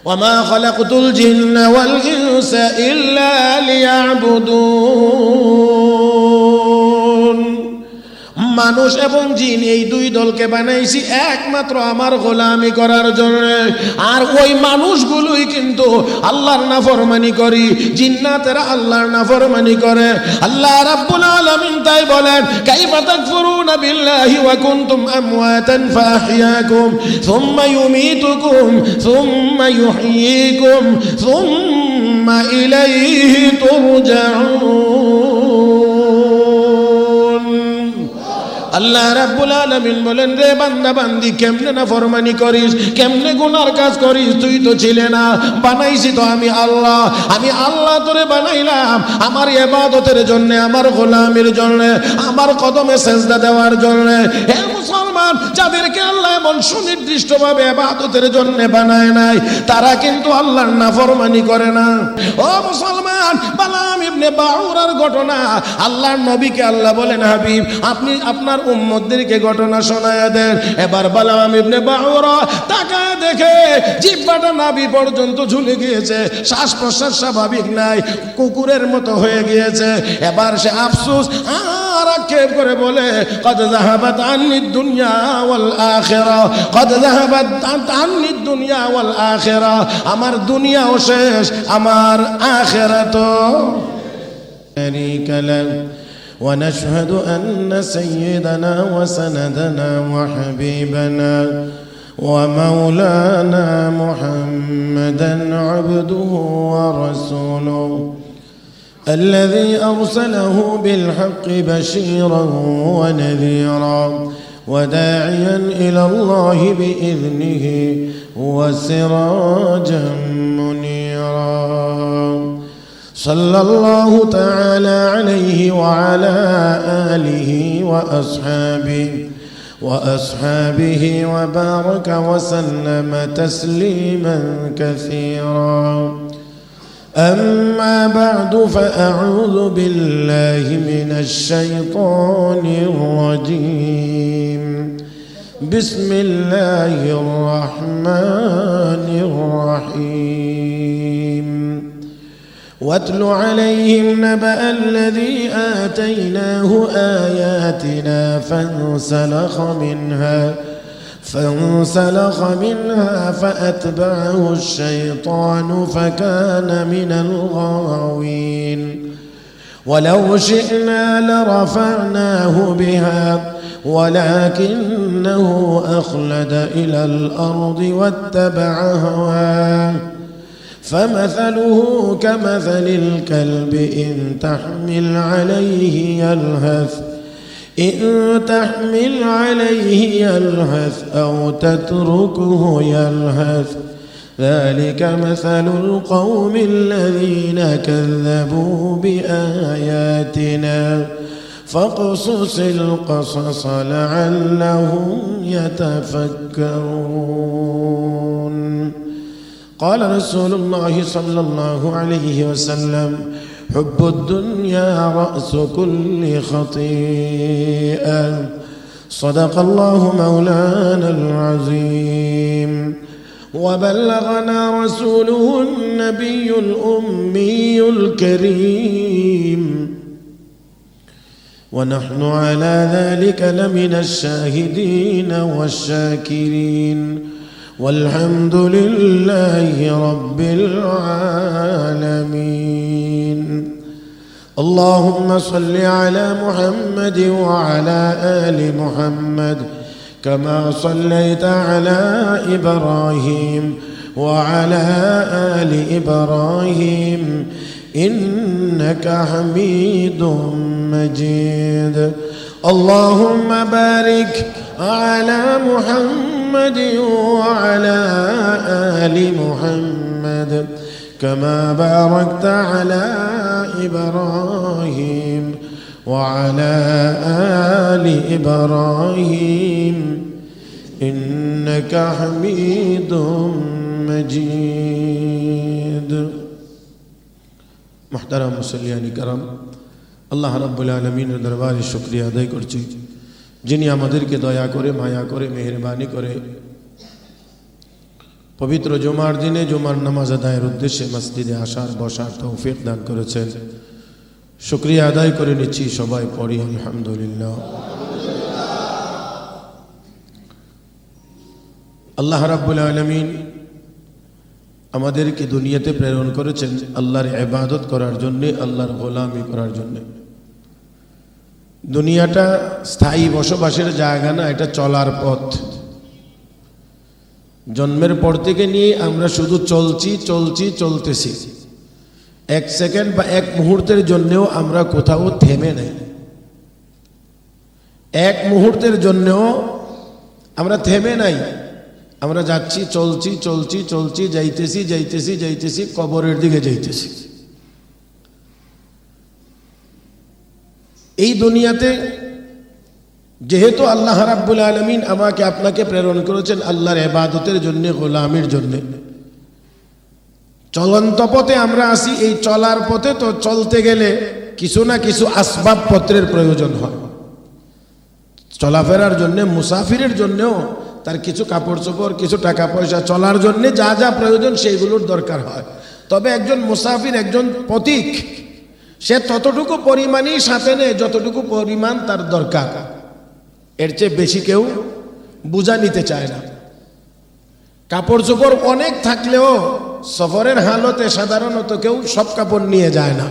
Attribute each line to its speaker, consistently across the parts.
Speaker 1: ওয়ামা খালাকতুল জিন্না ওয়াল ইনসা ইল্লা লিয়াবুদুন। মানুষ এবং জিন এই দুই দলকে বানাইছি একমাত্র আমার গোলামি করার জন্য। আর ওই মানুষগুলোই কিন্তু আল্লাহর নাফরমানি করি, জিন্নাতেরা আল্লাহর নাফরমানি করে। আল্লাহ রাব্বুল আলামিন তাই বলেন, কাইফা তাকফুরুনা বিল্লাহি ওয়া কুনতুম আমওয়াতান ফাআহইয়াকুম সুম্মা ইউমীতুকুম সুম্মা ইউহয়ীকুম সুম্মা ইলাইহি তুরজাউন। আল্লাহ রাব্বুল আলামিন বলেন, রে বান্দা বান্দি কেমনে নাফরমানি করিস, কেমনে গুনার কাজ করিস, তুই তো ছিলে না, বানাইছি তো আমি আল্লাহ। আমি আল্লাহ তোরে বানাইলাম আমার ইবাদতের জন্য, আমার গোলামির জন্য, আমার কদমে সেজদা দেওয়ার জন্য। হে মুসলমান, যাদেরকে আল্লাহ এমন সুনির্দিষ্টভাবে ইবাদতের জন্য বানায় নাই, তারা কিন্তু আল্লাহর নাফরমানি করে না। ও মুসলমান, বালাম ইবনে বাউরার ঘটনা আল্লাহর নবীকে আল্লাহ বলেন, হাবিব আপনি আপনার উম্মতদেরকে ঘটনা শোনায়া দেন। এবার বালাম ইবনে বাউরা তাকায় দেখে জিহ্বাটা নাভি পর্যন্ত ঝুলে গিয়েছে, শ্বাস প্রশ্বাস স্বাভাবিক নাই, কুকুরের মতো হয়ে গিয়েছে। এবার সে আফসোস আর আক্ষেপ করে বলে, কদ যাহাবাত আন্নি দুনিয়া ওয়াল আখিরা, কদ যাহাবাত আন্নি দুনিয়া ওয়াল আখিরা, আমার দুনিয়াও শেষ, আমার আখিরাতও শারীকা লাহু। ونشهد أن سيدنا وسندنا وحبيبنا ومولانا محمدا عبده ورسوله الذي أرسله بالحق بشيرا ونذيرا وداعيا إلى الله بإذنه وسراجا منيرا. صلى الله تعالى عليه وعلى آله وأصحابه وبارك وسلم تسليما كثيرا. أما بعد فأعوذ بالله من الشيطان الرجيم. بسم الله الرحمن الرحيم. واتل عليهم نبأ الذي آتيناه آياتنا فانسلخ منها فأتبعه الشيطان فكان من الغاوين. ولو شئنا لرفعناه بها ولكنه أخلد إلى الأرض واتبع هواه فمثله كمثل الكلب إن تحمل عليه يلهث أو تتركه يلهث. ذلك مثل القوم الذين كذبوا بآياتنا فاقصص القصص لعلهم يتفكرون. قال رسول الله صلى الله عليه وسلم: حب الدنيا رأس كل خطيئة. صدق الله مولانا العظيم. وبلغنا رسوله النبي الأمي الكريم، ونحن على ذلك لمن الشاهدين والشاكرين، والحمد لله رب العالمين. اللهم صل على محمد وعلى آل محمد كما صليت على إبراهيم وعلى آل إبراهيم إنك حميد مجيد. اللهم بارك على محمد وعلى آل محمد كما باركت على إبراهيم وعلى آل إبراهيم إنك حميد مجيد. محترم মুসল্লিয়ান کرام, আল্লাহ রাব্বুল আলামিনের দরবারে শুকরিয়া আদায় করছি, যিনি আমাদেরকে দয়া করে, মায়া করে, মেহেরবানি করে পবিত্র জুমার দিনে জুমার নামাজ আদায়ের উদ্দেশ্যে মসজিদে আসার বসার তৌফিক দান করেছেন। শুকরিয়া আদায় করে নিচ্ছি, সবাই পড়ি আলহামদুলিল্লাহ। আল্লাহ রাব্বুল আলামিন আমাদেরকে দুনিয়াতে প্রেরণ করেছেন আল্লাহর ইবাদত করার জন্য, আল্লাহর গোলামি করার জন্য। দুনিয়াটা স্থায়ী বসবাসের জায়গা না, এটা চলার পথ। জন্মের পর থেকে নিয়ে আমরা শুধু চলতেছি। এক সেকেন্ড বা এক মুহূর্তের জন্যও আমরা কোথাও থেমে নাই। এক মুহূর্তের জন্যও আমরা থেমে নাই। আমরা যাচ্ছি, চলছি, যাইতেছি, কবরের দিকে যাইতেছি। এই দুনিয়াতে যেহেতু আল্লাহ রাব্বুল আলামিন আমাকে আপনাকে প্রেরণ করেছেন আল্লাহর ইবাদতের জন্য, গোলামির জন্য, চলন্ত পথে আমরা আসি। এই চলার পথে তো চলতে গেলে কিছু না কিছু আসবাবপত্রের প্রয়োজন হয়। চলাফেরার জন্য, মুসাফিরের জন্যও তার কিছু কাপড় চোপড়, কিছু টাকা পয়সা, চলার জন্য যা যা প্রয়োজন সেইগুলোর দরকার হয়। তবে একজন মুসাফির, একজন পথিক, সে ততটুকু পরিমাণই সাথে নেয় যতটুকু পরিমাণ তার দরকার। এর চেয়ে বেশি কেউ বোঝা নিতে চায় না। কাপড় চোপড় অনেক থাকলেও সফরের হালতে সাধারণত কেউ সব কাপড় নিয়ে যায় না।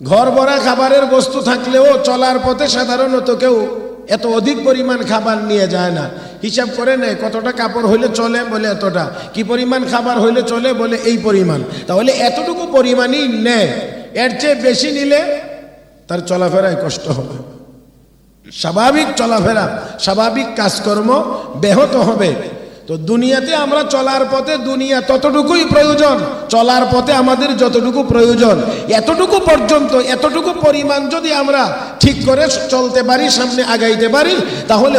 Speaker 1: ঘর ভরা খাবারের বস্তু থাকলেও চলার পথে সাধারণত কেউ এত অধিক পরিমাণ খাবার নিয়ে যায় না। হিসাব করে নেয় কতটা কাপড় হইলে চলে, বলে এতটা। কি পরিমাণ খাবার হইলে চলে, বলে এই পরিমাণ। তাহলে এতটুকু পরিমাণই নেয়। এর চেয়ে বেশি নিলে তার চলাফেরায় কষ্ট হবে, স্বাভাবিক চলাফেরা, স্বাভাবিক কাজকর্ম ব্যাহত হবে। তো দুনিয়াতে আমরা চলার পথে দুনিয়া ততটুকুই প্রয়োজন। চলার পথে আমাদের যতটুকু প্রয়োজন, এতটুকু পর্যন্ত, এতটুকু পরিমাণ যদি আমরা ঠিক করে চলতে পারি, সামনে আগাইতে পারি, তাহলে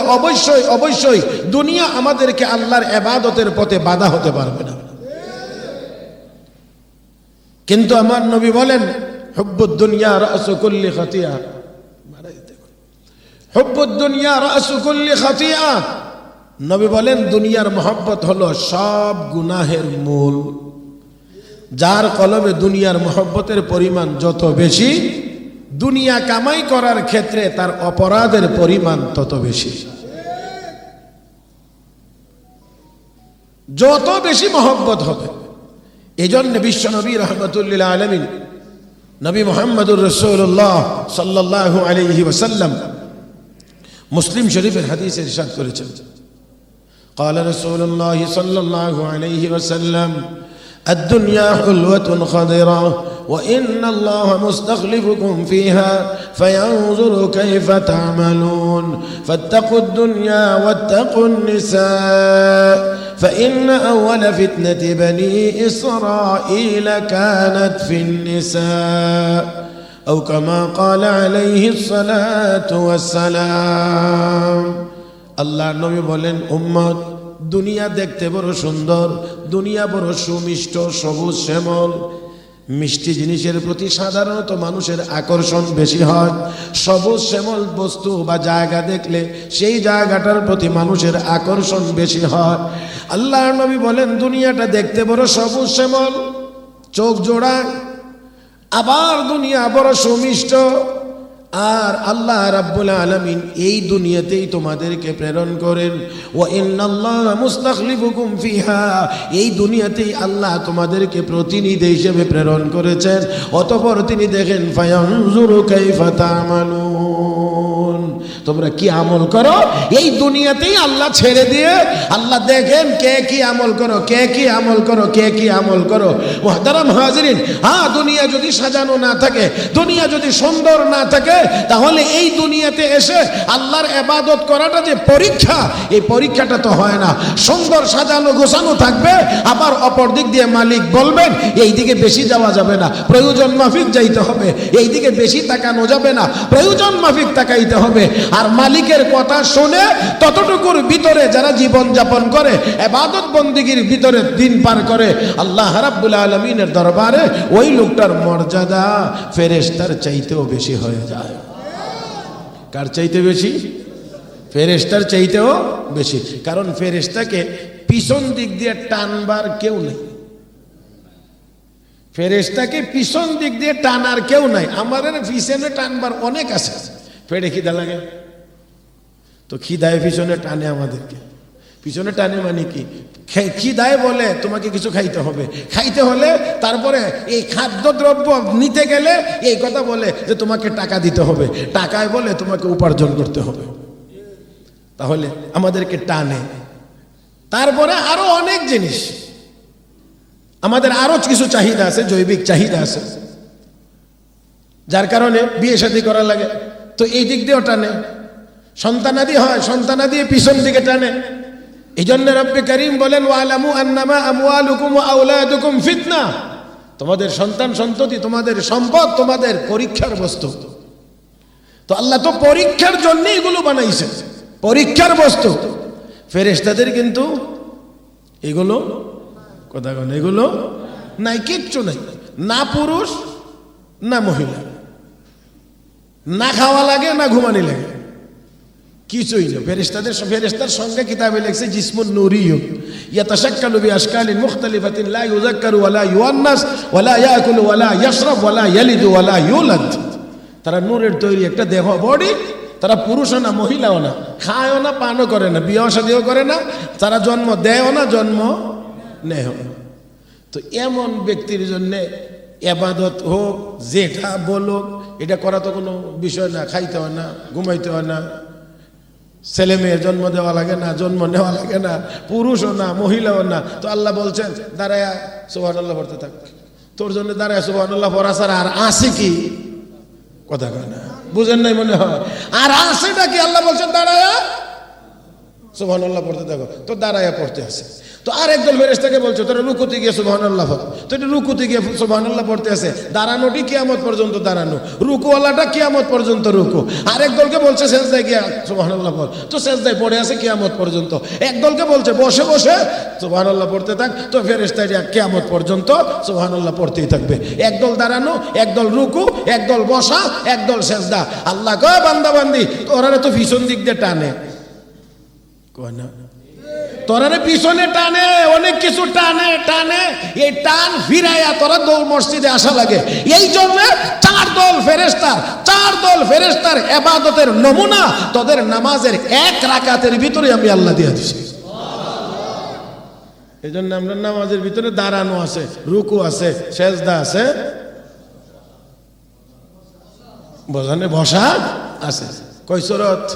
Speaker 1: অবশ্যই দুনিয়া আমাদেরকে আল্লাহর ইবাদতের পথে বাধা হতে পারবে না। কিন্তু আমার নবী বলেন, হুব্বুদ দুনিয়া রাসু কুল্লি খাতিয়া, হুব্বুদ দুনিয়া রাসু কুল্লি খাতিয়া। নবী বলেন দুনিয়ার মহব্বত হলো সব গুনাহের মূল। যার কলবে দুনিয়ার মহব্বতের পরিমাণ যত বেশি, দুনিয়া কামাই করার ক্ষেত্রে তার অপরাধের পরিমাণ তত বেশি। যত বেশি মহব্বত হবে। এজন্য বিশ্ব নবী রাহমাতুল্লিল আলামিন নবী মুহাম্মদুর রাসূলুল্লাহ সাল্লাল্লাহু আলাইহি ওয়াসাল্লাম মুসলিম শরীফের হাদিসে ইরশাদ করেছেন, قال رسول الله صلى الله عليه وسلم الدنيا حلوة خضرة وإن الله مستخلفكم فيها فينظر كيف تعملون فاتقوا الدنيا واتقوا النساء فإن أول فتنة بني إسرائيل كانت في النساء أو كما قال عليه الصلاة والسلام। আল্লাহর নবী বলেন, উম্মত, দুনিয়া দেখতে বড় সুন্দর, দুনিয়া বড় সুমিষ্ট, সবুজ শ্যামল। মিষ্টি জিনিসের প্রতি সাধারণত মানুষের আকর্ষণ বেশি হয়। সবুজ শ্যামল বস্তু বা জায়গা দেখলে সেই জায়গাটার প্রতি মানুষের আকর্ষণ বেশি হয়। আল্লাহর নবী বলেন দুনিয়াটা দেখতে বড় সবুজ শ্যামল, চোখ জোড়া, আবার দুনিয়া বড় সুমিষ্ট। আর আল্লাহ রাব্বুল আলামিন এই দুনিয়াতেই তোমাদেরকে প্রেরণ করেন। ওয়া ইন্নাল্লাহা মুস্তাখলিফুকুম ফিহা, এই দুনিয়াতেই আল্লাহ তোমাদেরকে প্রতিনিধি হিসেবে প্রেরণ করেছেন। অতঃপর তিনি দেখেন ফায়ানজুরু কাইফা তা'মালুন, তোমরা কি আমল করো। এই দুনিয়াতেই আল্লাহ ছেড়ে দিয়ে আল্লাহ দেখেন কে কি আমল করো, কে কি আমল করো, কে কি আমল করো। মুহতারাম হাজিরিন, হ্যাঁ, দুনিয়া যদি সাজানো না থাকে, দুনিয়া যদি সুন্দর না থাকে, তাহলে এই দুনিয়াতে এসে আল্লাহর ইবাদত করাটা যে পরীক্ষা, এই পরীক্ষাটা তো হয় না। সুন্দর সাজানো গোছানো থাকবে, আবার অপর দিক দিয়ে মালিক বলবেন এই দিকে বেশি যাওয়া যাবে না, প্রয়োজন মাফিক যাইতে হবে, এই দিকে বেশি তাকানো যাবে না, প্রয়োজন মাফিক তাকাইতে হবে। আর মালিকের কথা শুনে ততটুকুর ভিতরে যারা জীবন যাপন করে, ইবাদত বন্দেগীর ভিতরে দিন পার করে, আল্লাহ রাব্বুল আলামিনের দরবারে ওই লোকটার মর্যাদা ফেরেশতার চাইতেও বেশি হয়ে যায়। কার চাইতে বেশি? ফেরেশতার চাইতেও বেশি। কারণ ফেরেশতাকে পিছন দিক দিয়ে টানবার কেউ নেই। ফেরেশতাকে পিছন দিক দিয়ে টানার কেউ নাই, আমাদের পিছনে টানবার অনেক আছে। পেটে খিদা লাগে তো খিদায় পিছনে টানে আমাদেরকে। পিছনে টানে মানে কি, খিদায় বলে তোমাকে কিছু খাইতে হবে, খাইতে হলে তারপরে এই খাদ্যদ্রব্য নিতে গেলে এই কথা বলে যে তোমাকে টাকা দিতে হবে, টাকায় বলে তোমাকে উপার্জন করতে হবে, তাহলে আমাদেরকে টানে। তারপরে আরো অনেক জিনিস, আমাদের আরো কিছু চাহিদা আছে, জৈবিক চাহিদা আছে, যার কারণে বিয়ে শাদী করা লাগে, তো এই দিক দিয়েও টানে। সন্তানাদি হয়, সন্তানাদি পিছন দিকে টানে। এই জন্য রব্বে করিম বলেন ওয়ালামু আন্নামা আমওয়ালুকুম ওয়া আওলাদুকুম ফিতনা, তোমাদের সন্তান সন্ততি, তোমাদের সম্পদ তোমাদের পরীক্ষার বস্তু। তো আল্লাহ তো পরীক্ষার জন্য এগুলো বানাইছে, পরীক্ষার বস্তু। ফেরেশতাদের কিন্তু এগুলো কথা বলেন, এগুলো নাই, কিচ্ছু নাই, না পুরুষ না মহিলা, না খাওয়া লাগে না ঘুমানি লাগে, কিছুই না। ফেরেশতার সঙ্গে কিতাবে লেখছে জিসমুন নূরিয়্যু ইয়াতাশাক্কালু বিআশকালিন মুখতালিফাতিন লা ইউযাক্কারু ওয়া লা ইউআন্নাস ওয়া লা ইয়াকুলু ওয়া লা ইয়াশরাব ওয়া লা ইয়ালিদু ওয়া লা ইউলাদ। তারা নূরের তৈরি একটা দেহ, বডি। তারা পুরুষও না মহিলাও না, খায়ও না পানও করে না, বিয়ে শাদীও করে না, তারা জন্ম দেয়ও না জন্ম নেয়ও না। তো এমন ব্যক্তির জন্য ইবাদত হোক যেটা বলো এটা করা তো কোনো বিষয় না, খাইতে হয় না, ঘুমাইতে হয় না, ছেলে মেয়ের জন্ম দেওয়া লাগে না, জন্ম নেওয়া লাগে না, পুরুষও না মহিলাও না। তো আল্লাহ বলছেন দাঁড়ায়া সুবহানাল্লাহ পড়তে থাক, তোর জন্য দাঁড়ায় সুবহানাল্লাহ পড়া ছাড়া আর আছে কি? কথা কয় না, বুঝেন নাই মনে হয়। আর আছেটা কি? আল্লাহ বলছেন দাঁড়ায়া সুবহানাল্লাহ পড়তে থাকো, তো দাঁড়ায়া পড়তে আছে। তো আর একদল ফেরেশতাকে বলছে তোরা রুকুতে গিয়ে সুবহানাল্লাহ পড়, তো এটা রুকুতে গিয়ে সুবহানাল্লাহ পড়তে আছে। দাঁড়ানোটি কিয়ামত পর্যন্ত দাঁড়ানো, রুকুওয়ালাটা কিয়ামত পর্যন্ত রুকু। আর একদলকে বলছে সেজদায় গিয়ে সুবহানাল্লাহ পড়, তো সেজদায় পড়ে আছে কিয়ামত পর্যন্ত। একদলকে বলছে বসে বসে সুবহানাল্লাহ পড়তে থাক, তো ফেরেশতারা কিয়ামত পর্যন্ত সুবহানাল্লাহ পড়তেই থাকবে। একদল দাঁড়ানো, একদল রুকু, একদল বসা, একদল সেজদা। আল্লাহ কয় বান্দা বান্দি তোরা তো পিছন দিক দিয়ে টানে, কয় না তোরারে পিছনে টানে, অনেক কিছু টানে টানে, এই টান ফিরাইয়া তোরা দৌড় মসজিদে আসা লাগে। এই জন্য চার দল ফেরেশতার ইবাদতের নমুনা তোদের নামাজের এক রাকাতের ভিতরে আমি আল্লাহ দিয়ে দিছি। এই জন্য আমরা নামাজের ভিতরে দাঁড়ানো আছে, রুকু আছে, সেজদা আছে, বোঝানে বসা আছে। কয় সুরত?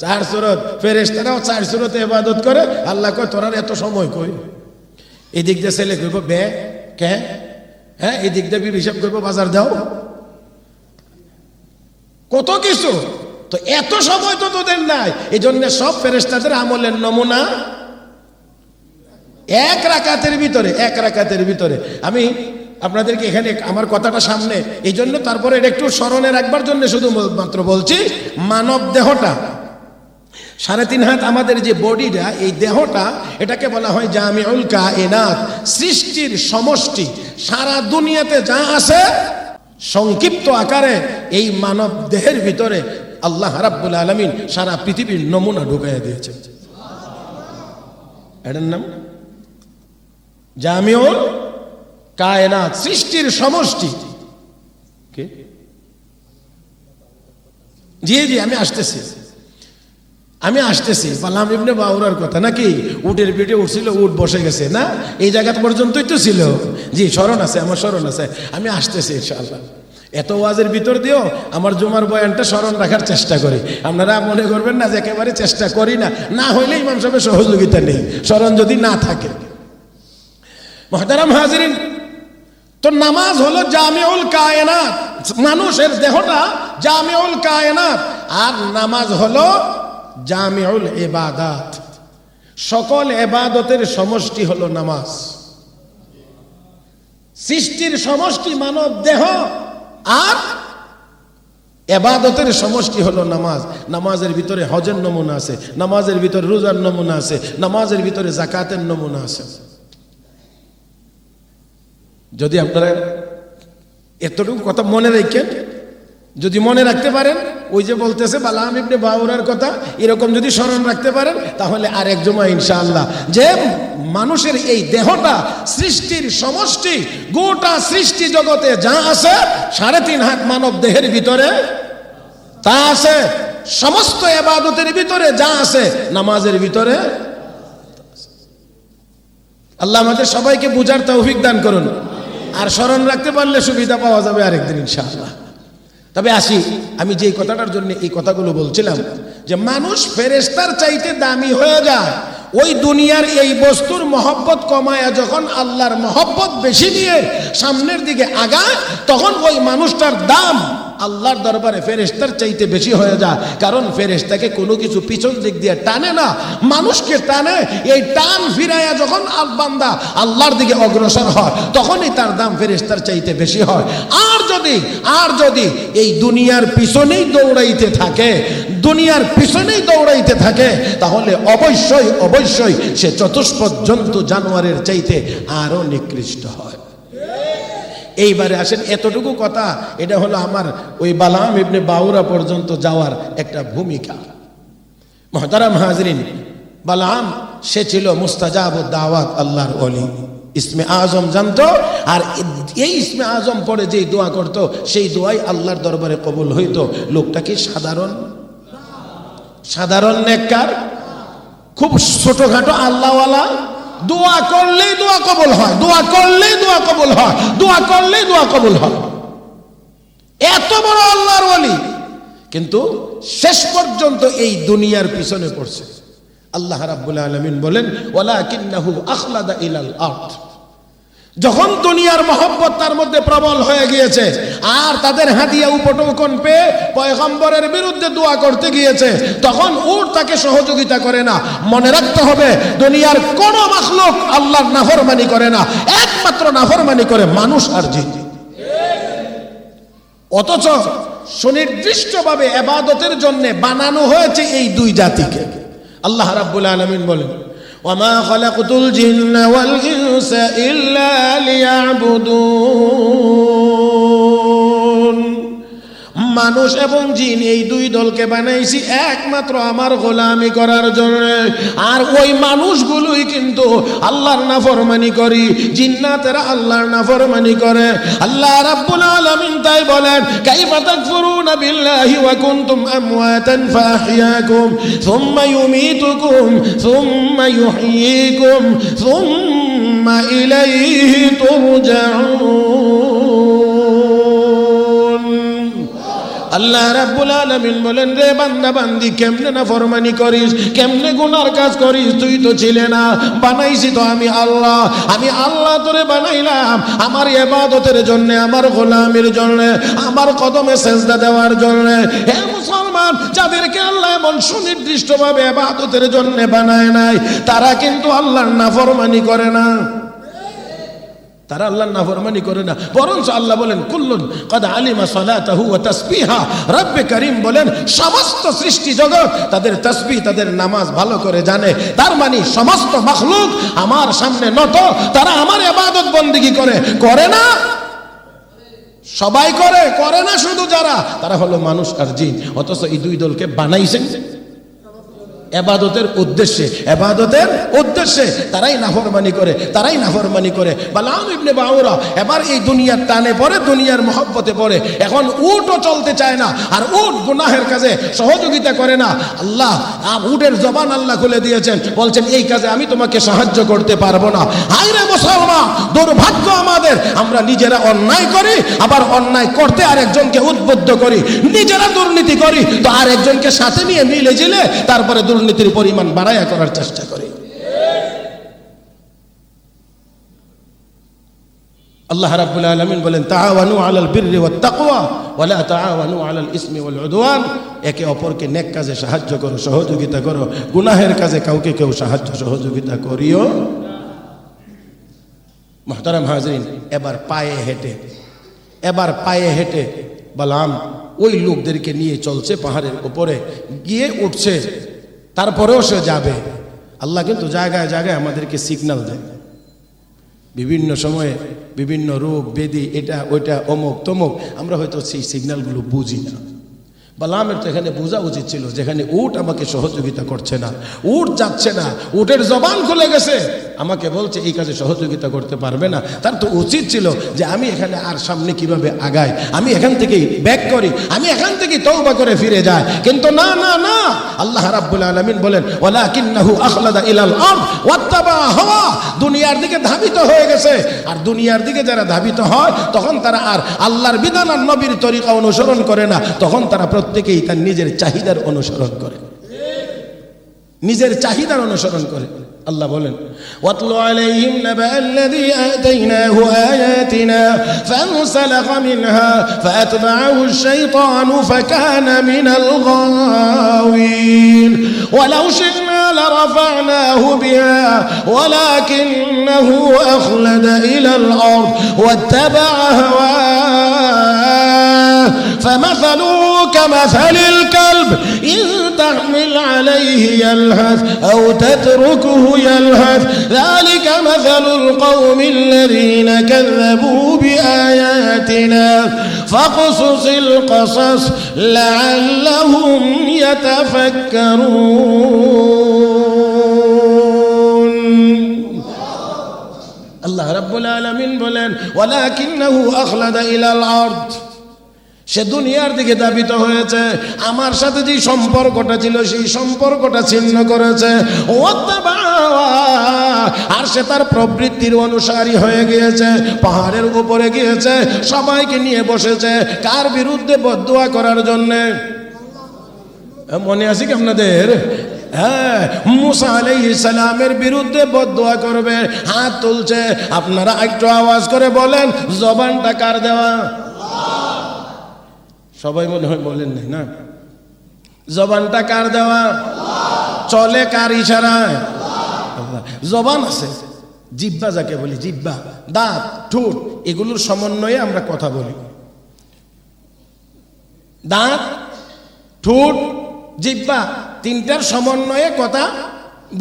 Speaker 1: 4 সুরত। ফেরেশতারাও 4 সুরতে ইবাদত করে। আল্লাহ কয় তোরা এত সময় কই? এদিক দিয়ে ছেলে কইব বে কে, হ্যাঁ এদিক দিয়ে বিবি হিসাব করবো বাজার দাও, কত কিছু। তো এত সময় তো তোদের নাই। এই জন্য সব ফেরেশতাদের আমলের নমুনা এক রাকাতের ভিতরে। আমি আপনাদেরকে এখানে আমার কথাটা সামনে এই জন্য, তারপরে এটা একটু স্মরণে রাখবার জন্য শুধু মাত্র বলছি। মানব দেহটা 3.5 হাত, আমাদের যে বডিটা, এই দেহটা, এটাকে বলা হয় জামিউল কায়নাত, সৃষ্টির সমষ্টি। সারা দুনিয়াতে যা আছে সংক্ষিপ্ত আকারে এই মানব দেহের ভিতরে আল্লাহ রাব্বুল আলামিন সারা পৃথিবীর নমুনা ঢুকাইয়া দিয়েছেন। এটার নাম জামিউল কায়নাত, সৃষ্টির সমষ্টি। জি আমি আসতেছি বালাম ইবনে বাউরার কথা নাকি? উটের পিঠে উঠছিল, উট বসে গেছে না, এই জায়গা পর্যন্তই তো ছিল। জি স্মরণ আছে, আমার স্মরণ আছে। আমি আসতেছি ইনশাআল্লাহ। এত ওয়াজের ভিতর দিয়েও আমার জুমার বয়ানটা স্মরণ রাখার চেষ্টা করি। আপনারা মনে করবেন না যে একেবারে চেষ্টা করি না, না হইলে ইমাম সাহেবের সহযোগিতা নেই, স্মরণ যদি না থাকে। মুহতারাম হাজিরিন, তো নামাজ হলো জামিউল কায়নাত, মানুষের দেহটা জামিউল কায়নাত। আর নামাজ হলো জামিউল ইবাদাত, সকল ইবাদতের সমষ্টি হলো নামাজ। সৃষ্টির সমষ্টি মানব দেহ, আর ইবাদতের সমষ্টি হলো নামাজ। নামাজের ভিতরে হজের নমুনা আছে, নামাজের ভিতরে রোজার নমুনা আছে, নামাজের ভিতরে যাকাতের নমুনা আছে। যদি আপনারা এতটুকু কথা মনে রাখেন, যদি মনে রাখতে পারেন, ওই যে বলতেছে বালাম ইবনে বাউরার কথা, এরকম যদি স্মরণ রাখতে পারেন তাহলে আরেক জুমা ইনশাআল্লাহ, যে মানুষের এই দেহটা সৃষ্টির সমষ্টি, গোটা সৃষ্টি জগতে যা আছে 3.5 হাত মানব দেহের ভিতরে তা আছে, সমস্ত ইবাদতের ভিতরে যা আছে নামাজের ভিতরে। আল্লাহ আমাদের সবাইকে বুঝার তৌফিক দান করুন, আর স্মরণ রাখতে পারলে সুবিধা পাওয়া যাবে আরেকদিন ইনশাআল্লাহ। তবে আসি, আমি যে কথাটার জন্য এই কথাগুলো বলছিলাম, যে মানুষ ফেরেশতার চাইতে দামি হয়ে যায় ওই দুনিয়ার এই বস্তুর মহব্বত কমায়া যখন আল্লাহর মহব্বত বেশি দিয়ে সামনের দিকে আগায়, তখন ওই মানুষটার দাম আল্লাহর দরবারে ফেরেশতার চাইতে বেশি হয়ে যায়। কারণ ফেরেশতাকে কোনো কিছু পিছন দিক দিয়ে টানে না, মানুষকে টানে। এই টান ফিরাইয়া যখন বান্দা আল্লাহর দিকে অগ্রসর হয়, তখনই তার দাম ফেরেশতার চাইতে বেশি হয়। আর যদি এই দুনিয়ার পিছনেই দৌড়াইতে থাকে, দুনিয়ার পিছনেই দৌড়াইতে থাকে, তাহলে অবশ্যই সে চতুষ্পদ জন্তু জানোয়ারের চাইতে আরো নিকৃষ্ট হয়। এইবারে আসেন, এতটুকু কথা, এটা হলো আমার ওই বালাম ইবনে বাউরা পর্যন্ত যাওয়ার একটা ভূমিকা। মুহতারাম হাজরিন, বালাম সে ছিল মুস্তাজাবুদ দাওয়াত, আল্লাহর ওলি, ইসমে আজম জানতো। আর এই ইসমে আজম পরে যেই দোয়া করত, সেই দোয়াই আল্লাহর দরবারে কবুল হইতো। লোকটা কি সাধারণ নেককার, খুব ছোটখাটো আল্লাহওয়ালা? দোয়া করলেই দোয়া কবুল হয়, দোয়া করলেই দোয়া কবুল হয়, দোয়া করলেই দোয়া কবুল হয়, এত বড় আল্লাহর ওলি। কিন্তু শেষ পর্যন্ত এই দুনিয়ার পিছনে পড়ছে। আল্লাহ রাব্বুল আলামিন বলেন, ওয়ালাকিন্নাহু আখলাদা ইলাল আরদ। যখন দুনিয়ার মহব্বত তার মধ্যে প্রবল হয়ে গিয়েছে, আর তাদের হাদিয়া উপটোকন পেয়ে পয়গম্বরের বিরুদ্ধে দোয়া করতে গিয়েছে, তখন উট তাকে সহযোগিতা করে না। মনে রাখতে হবে, দুনিয়ার কোন মাখলুক আল্লাহর নাফরমানি করে না, একমাত্র নাফরমানি করে মানুষ আর জিন। অথচ সুনির্দিষ্টভাবে ইবাদতের জন্য বানানো হয়েছে এই দুই জাতিকে। আল্লাহ রাব্বুল আলামিন বলেন, وما خلقت الجن والإنس إلا ليعبدون। মানুষ এবং জিন এই দুই দলকে বানাইছি একমাত্র আমার গোলামি করার জন্য। আর ওই মানুষগুলোই কিন্তু আল্লাহর নাফরমানি করি, জিন্নাতেরা আল্লাহর নাফরমানি করে। আল্লাহ রাব্বুল আলামিন তাই বলেন, কাইফা তাকফুরুনা বিল্লাহি ওয়া কুনতুম আমওয়াতান ফাহইয়াকুম সুম্মা ইউমীতুকুম সুম্মা ইউহয়ীকুম সুম্মা ইলাইহি তুরজাউন। আল্লাহ রাব্বুল আলামিন বলেন, রে বান্দা বান্দি, কেমনে নাফরমানি করিস, কেমনে গুনার কাজ করিস? তুই তো ছিলে না, বানাইছি তো আমি আল্লাহ। আমি আল্লাহ তোরে বানাইলাম আমার ইবাদতের জন্য, আমার গোলামির জন্য, আমার কদমে সেজদা দেওয়ার জন্য। হে মুসলমান, যাদেরকে আল্লাহ এমন সুনির্দিষ্টভাবে ইবাদতের জন্য বানায় নাই, তারা কিন্তু আল্লাহর নাফরমানি করে না, তারা আল্লাহর নাফরমানি করে না। বরঞ্চ আল্লাহ বলেন, কুল্লুন কদ আলিমা সালাতাহু ওয়া তাসবিহা। রব্বে করিম বলেন, সমস্ত সৃষ্টি জগৎ তাদের তাসবিহ, তাদের নামাজ ভালো করে জানে। তার মানে সমস্ত মাখলুক আমার সামনে নত, তারা আমার ইবাদত বন্দেগী করে না? সবাই করে না, শুধু যারা, তারা হলো মানুষ আর জিন। অথচ এই দুই দলকে বানাইছেন ইবাদতের উদ্দেশ্যে তারাই নাফরমানি করে। বালাম ইবনে বাউরা এবার এই দুনিয়ার টানে পড়ে, দুনিয়ার মহব্বতে পড়ে। এখন উটও চলতে চায় না, আর উট গুনাহের কাজে সহযোগিতা করে না। আল্লাহ উটের জবান আল্লাহ খুলে দিয়েছেন, বলছেন, এই কাজে আমি তোমাকে সাহায্য করতে পারবো না। হায়রে মুসলমান, দুর্ভাগ্য আমাদের, আমরা নিজেরা অন্যায় করি, আবার অন্যায় করতে আরেকজনকে উদ্বুদ্ধ করি। নিজেরা দুর্নীতি করি তো আরেকজনকে সাথে নিয়ে মিলে জিলে তারপরে দুর্নীতির পরিমাণ বাড়ায়া করার চেষ্টা করি। আল্লাহ রাব্বুল আলামিন বলেন, তাআওয়ানু আলাল বিররি ওয়াত তাকওয়া ওয়া লা তাআওয়ানু আলাল ইসমি ওয়াল উদওয়ান। একে অপরকে নেক কাজে সাহায্য করো, সহযোগিতা করো, গুনাহের কাজে কাউকে কেউ সাহায্য সহযোগিতা করিও। মুহতারাম হাজরিন, এবার পায়ে হেঁটে বালাম ওই লোকদেরকে নিয়ে চলছে, পাহাড়ের উপরে গিয়ে উঠছে। তারপরেও সে যাবে। আল্লাহ কিন্তু জায়গায় জায়গায় আমাদেরকে সিগন্যাল দেয়, বিভিন্ন সময়ে বিভিন্ন রোগ ব্যাধি, এটা ওইটা, অমুক তমুক, আমরা হয়তো সেই সিগন্যালগুলো বুঝি না। বালামের তো এখানে বোঝা উচিত ছিল, যেখানে উট আমাকে সহযোগিতা করছে না, উট যাচ্ছে না, উটের জবান খুলে গেছে, আমাকে বলছে এই কাজে সহযোগিতা করতে পারবে না, তার তো উচিত ছিল যে আমি এখানে আর সামনে কিভাবে আগাই, আমি এখান থেকেই ব্যাক করি, আমি এখান থেকে তওবা করে ফিরে যাই। কিন্তু না না না, আল্লাহ রাব্বুল আলামিন বলেন ওয়ালাকিন্নাহু আখলাদা ইলাল আরদ ওয়াত্তাবা হাওয়া, দুনিয়ার দিকে ধাবিত হয়ে গেছে। আর দুনিয়ার দিকে যারা ধাবিত হয় তখন তারা আর আল্লাহর বিধান আর নবীর তরিকা অনুসরণ করে না, তখন তারা প্রত্যেকেই তার নিজের চাহিদার অনুসরণ করে, নিজের চাহিদার অনুসরণ করে। আল্লাহ বলেন ওয়াতলু আলাইহিম নাবাল্লাযী আতাইনাহু আয়াতিনা ফানসালাখা মিনহা ফাআতবা'াহু আশ-শাইতানু ফাকানা মিনাল গাওয়িন ওয়ালাউ শি'না লারাফা'নাহু বিহা ওয়ালাকিন্নাহু আখলাদা ইলাল আরদ ওয়াত্তাবা'a হাওয়াহু ফামাসালুহু কামাসালিল কালব ইন তাহমিল আলাইহি ইয়ালহাস আও তাতরুকুহু يلهث ذلك مثل القوم الذين كذبوا بآياتنا فاقصص القصص لعلهم يتفكرون الله رب العالمين বলেন ولكنه أخلد إلى الأرض, সে দুনিয়ার দিকে ধাবিত হয়েছে, আমার সাথে যে সম্পর্কটা ছিল সেই সম্পর্কটা ছিন্ন করেছে, আর সে তার প্রবৃত্তির অনুসারী হয়ে গিয়েছে, পাহাড়ের উপরে গিয়েছে, সবাইকে নিয়ে বসেছে কার বিরুদ্ধে বদদুয়া করার জন্যে। মনে আছে কি আপনাদের? হ্যাঁ, মুসা আলাইহিস সালামের বিরুদ্ধে বদদুয়া করবে, হাত তুলছে। আপনারা একটু আওয়াজ করে বলেন জবানটা কার দেওয়া? সবাই মনে হয় বলেন নাই না? জবানটা কার দেওয়া? চলে কার ইশারায়? জবান আছে, জিহ্বা যাকে বলি, জিহ্বা, দাঁত, ঠোঁট, এগুলোর সমন্বয়ে আমরা কথা বলি। দাঁত, ঠোঁট, জিহ্বা তিনটার সমন্বয়ে কথা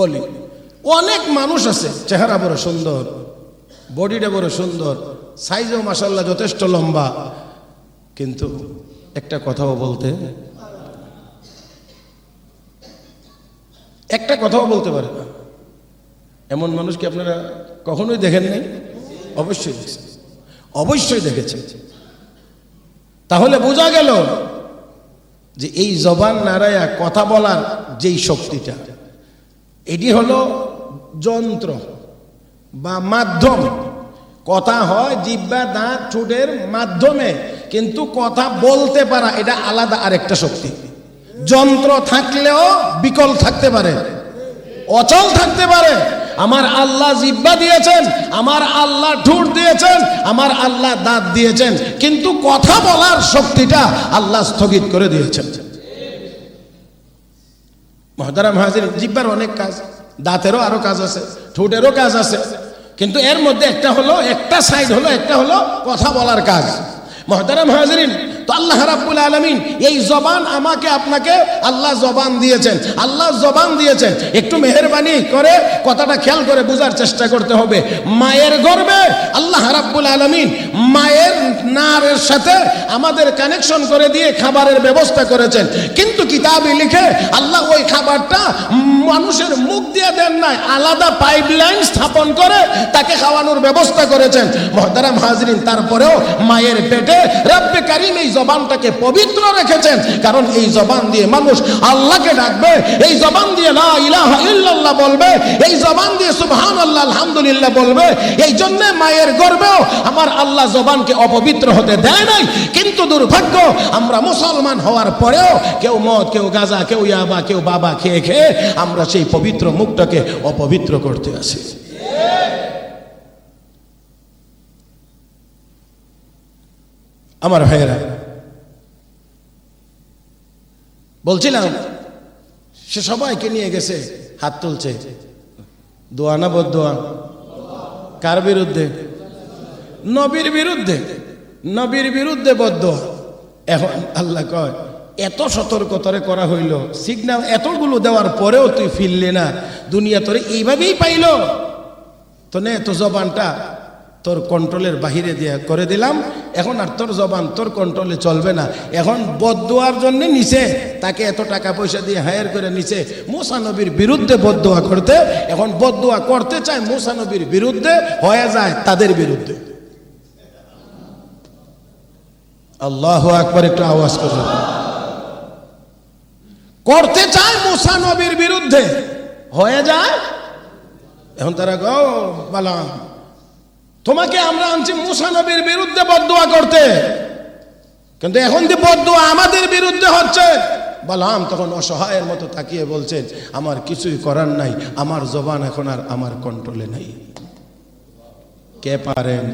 Speaker 1: বলি। অনেক মানুষ আছে চেহারা বড় সুন্দর, বডিটা বড় সুন্দর, সাইজও মাশাআল্লাহ যথেষ্ট লম্বা, কিন্তু একটা কথাও বলতে পারে না। এমন মানুষ কি আপনারা কখনোই দেখেন নাই? অবশ্যই দেখেছেন, অবশ্যই দেখেছেন। তাহলে বোঝা গেল যে এই জবান নাড়ায়া কথা বলার যেই শক্তিটা, এটি হলো যন্ত্র বা মাধ্যম। কথা হয় জিহ্বা, দাঁত, ঠোঁটের মাধ্যমে, কিন্তু কথা বলতে পারা এটা আলাদা আরেকটা শক্তি। যন্ত্র থাকলেও বিকল থাকতে পারে, অচল থাকতে পারে। আমার আল্লাহ জিহ্বা দিয়েছেন, আমার আল্লাহ ঠোঁট দিয়েছেন, আমার আল্লাহ দাঁত দিয়েছেন, কিন্তু কথা বলার শক্তিটা আল্লাহ স্থগিত করে দিয়েছেন। মুহতারাম হাজির, জিহ্বার অনেক কাজ, দাঁতেরও আরো কাজ আছে, ঠোঁটেরও কাজ আছে, কিন্তু এর মধ্যে একটা হলো, একটা সাইড হলো, একটা হলো কথা বলার কাজ। মুহতারাম হাজিরিন, তো আল্লাহ রাব্বুল আলামিন এই জবান আমাকে আপনাকে আল্লাহ জবান দিয়েছেন, আল্লাহ জবান দিয়েছেন। একটু মেহেরবানি করে কথাটা খেয়াল করে বোঝার চেষ্টা করতে হবে। মায়ের গর্ভে আল্লাহ রাব্বুল আলামিন মায়ের নারের সাথে আমাদের কানেকশন করে দিয়ে খাবারের ব্যবস্থা করেছেন, কিন্তু কিতাবে লিখে আল্লাহ ওই খাবারটা মানুষের মুখ দিয়ে দেন নাই, আলাদা পাইপলাইন স্থাপন করে তাকে খাওয়ানোর ব্যবস্থা করেছেন। মুহতারাম হাজিরিন, তারপরেও মায়ের পেটে রব্বে কারীম এই জবানটাকে পবিত্র রেখেছেন, কারণ এই জবান দিয়ে মানুষ আল্লাহকে ডাকবে, এই জবান দিয়ে লা ইলাহা ইল্লাল্লাহ বলবে, এই জবান দিয়ে সুবহানাল্লাহ আলহামদুলিল্লাহ বলবে। এই জন্য মায়ের গর্ভেও আমার আল্লাহ জবানকে অপবিত্র হতে দেয় নাই। কিন্তু দুর্ভাগ্য, আমরা মুসলমান হওয়ার পরেও কেউ মদ, কেউ গাঁজা, কেউ ইয়াবা, কেউ বাবা খেয়ে খেয়ে আমরা সেই পবিত্র মুখটাকে অপবিত্র করতে আসি। আমার ভাইয়েরা, বলছিলাম সে সবাইকে নিয়ে গেছে, হাত তুলছে, দোয়া না বদদোয়া? কার বিরুদ্ধে? নবীর বিরুদ্ধে, নবীর বিরুদ্ধে বদদোয়া। এখন আল্লাহ কয় এত সতর্কতারে করা হইল, সিগন্যাল এতগুলো দেওয়ার পরেও তুই ফিরলে না, দুনিয়া তোরে এইভাবেই পাইল, তো নে তো জবানটা তোর কন্ট্রোলের বাহিরে দিয়ে করে দিলাম, এখন আর তোর জবান তোর কন্ট্রোলে চলবে না। এখন বদদোয়ার জন্য নিছে, তাকে এত টাকা পয়সা দিয়ে হায়ার করে নিছে মুসা নবীর বিরুদ্ধে বদদোয়া করতে। এখন বদদোয়া করতে চায় মুসা নবীর বিরুদ্ধে, হয়ে যায় তাদের বিরুদ্ধে। আল্লাহু আকবার, একটু আওয়াজ করুন। করতে চায় মুসা নবীর বিরুদ্ধে, হয়ে যায়। এখন তারা গো বালাম, তোমাকে আমরা আনছি মুসা নবীর বিরুদ্ধে বদদোয়া করতে, কিন্তু এখন যে বদদোয়া আমাদের বিরুদ্ধে হচ্ছে। বালাম তখন অসহায়ের মতো তাকিয়ে বলছেন, আমার কিছুই করার নাই, আমার জবান এখন আর আমার কন্ট্রোলে নাই। কে পারেন?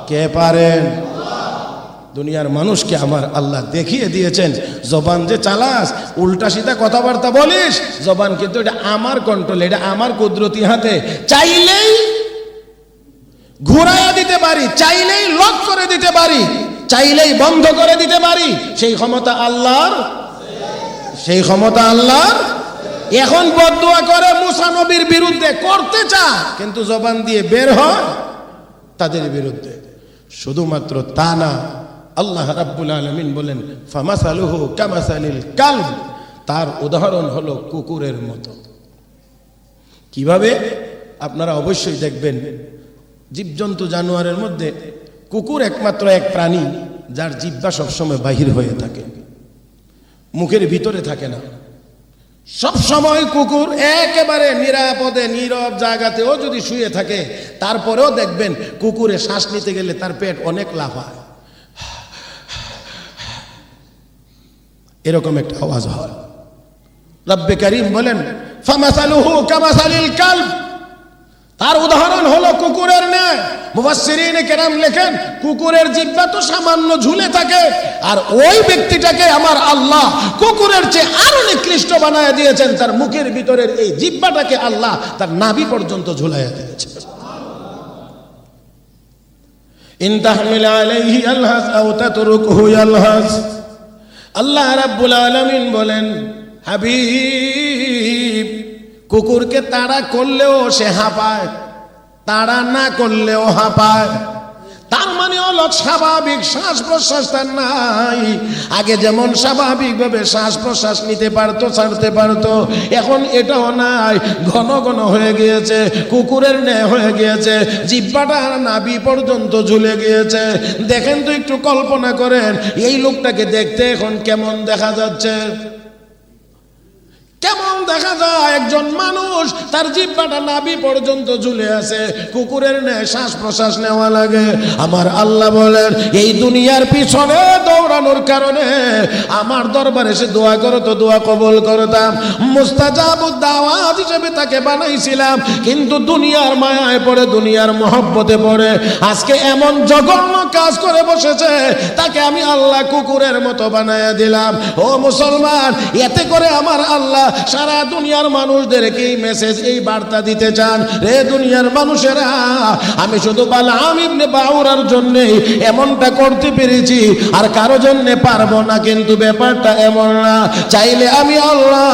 Speaker 1: কে পারেন? দুনিয়ার মানুষকে আমার আল্লাহ দেখিয়ে দিয়েছেন, জবান যে চালাস, উল্টা সিধা কথাবার্তা বলিস, জবান কিন্তু এটা আমার কন্ট্রোলে, এটা আমার কুদরতি হাতে। চাইলেই ঘুরাইয়া দিতে পারি, চাইলেই লক করে দিতে পারি, চাইলেই বন্ধ করে দিতে পারি। সেই ক্ষমতা আল্লাহর, সেই ক্ষমতা আল্লাহর। এখন বদদোয়া করে মুসা নবীর বিরুদ্ধে, করতে চায় কিন্তু জবান দিয়ে বের হয় তাদের বিরুদ্ধে। শুধুমাত্র তা না, আল্লাহ রাব্বুল আলামিন বলেন ফামাসালুহু কামাসালিল কালব, তার উদাহরণ হলো কুকুরের মতো। কিভাবে? আপনারা অবশ্যই দেখবেন, জীবজন্তু জানোয়ারের মধ্যে কুকুর একমাত্র এক প্রাণী যার জিহ্বা সবসময় বাহির হয়ে থাকে, মুখের ভিতরে থাকে না। সব সময় কুকুর একেবারে নিরাপদে নীরব জায়গাতেও যদি শুয়ে থাকে, তারপরেও দেখবেন কুকুরে শ্বাস নিতে গেলে তার পেট অনেক লাফায়, এরকম একটা আওয়াজ হয়। রব্বে কারীম বলেন ফামাসালুহু কামাসালিল কালব, তার উদাহরণ হলো কুকুরের ন্যায়। মুফাসসিরিন কেরাম লেখেন, কুকুরের জিহ্বা তো সামান্য ঝুলে থাকে, আর ওই ব্যক্তিটাকে আমার আল্লাহ কুকুরের চেয়ে আরো নিকৃষ্ট বানায় দিয়েছেন। তার মুখের ভিতরের এই জিহ্বাটাকে আল্লাহ তার নাভি পর্যন্ত ঝুলাইয়া দিয়েছেন। ইন তাহমিল আলাইহি আলহাস আও তাতরুকহু ইয়ালহাস। আল্লাহ রাব্বুল আলামিন বলেন, হাবিব, কুকুরকে তাড়া করলেও সে হাঁপায়, তাড়া না করলেও হাঁপায়। তার মানে হলো স্বাভাবিক শ্বাস প্রশ্বাস তার নাই। আগে যেমন স্বাভাবিকভাবে শ্বাস প্রশ্বাস নিতে পারতো, ছাড়তে পারতো, এখন এটাও নাই, ঘন ঘন হয়ে গিয়েছে, কুকুরের ন্যায় হয়ে গিয়েছে, জিহ্বাটা নাভি পর্যন্ত ঝুলে গিয়েছে। দেখেন তো, একটু কল্পনা করেন, এই লোকটাকে দেখতে এখন কেমন দেখা যাচ্ছে? কেমন দেখা যায়? একজন মানুষ তার জিহ্বাটা নাভি পর্যন্ত ঝুলে আছে, কুকুরের ন্যায় শ্বাস প্রশ্বাস নেওয়া লাগে। আমার আল্লাহ বলেন, এই দুনিয়ার পিছনে দৌড়ানোর কারণে আমার দরবারে সে দোয়া করতো, দোয়া কবুল করতাম, মুস্তাজাবুদ দাওয়াত হিসেবে তাকে বানাইছিলাম। কিন্তু দুনিয়ার মায়ায় পড়ে, দুনিয়ার মহব্বতে পড়ে আজকে এমন জঘন্য কাজ করে বসেছে, তাকে আমি আল্লাহ কুকুরের মতো বানাইয়া দিলাম। ও মুসলমান, এতে করে আমার আল্লাহ সারা দুনিয়ার মানুষদেরকে এই মেসেজ, এই বার্তা দিতে চান, রে দুনিয়ার মানুষেরা, আমি শুধু বালাম ইবনে বাউরার জন্য এমনটা করতে পেরেছি, আর কারো জন্য পারবো না। কিন্তু ব্যাপারটা এমন না, চাইলে আমি আল্লাহ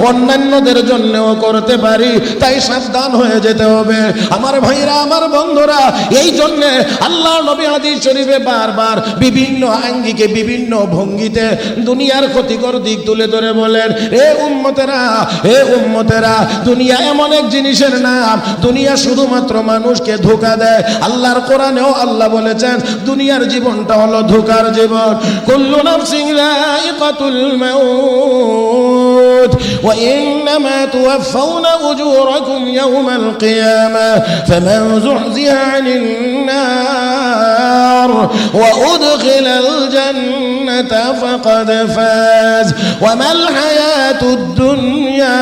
Speaker 1: অন্যান্যদের জন্যও করতে পারি, তাই সাবধান হয়ে যেতে হবে। আমার ভাইরা, আমার বন্ধুরা, এই জন্য আল্লাহ নবী হাদিস শরীফে বারবার বিভিন্ন আঙ্গিকে, বিভিন্ন ভঙ্গিতে দুনিয়ার ক্ষতিকর দিক তুলে ধরে বলেন, হে উম্মতেরা, হে উম্মতেরা, দুনিয়া এমন এক জিনিসের নাম, দুনিয়া শুধুমাত্র মানুষকে ধোঁকা দেয়। আল্লাহর কোরআনেও আল্লাহ বলেছেন, দুনিয়ার জীবনটা হলো ধোঁকার জীবন। কুল্লু নাফসিন যায়িকাতুল মাউত ওয়া ইন্নামা তুওয়াফাউনা উজুরাকুম ইয়াওমাল কিয়ামাহ ফামান যুহজিহা আনিন নার ওয়া উদখিলাল জান্নাতা ফাকাদ ফাজ ওয়া মাল হায়াতুদ দুনিয়া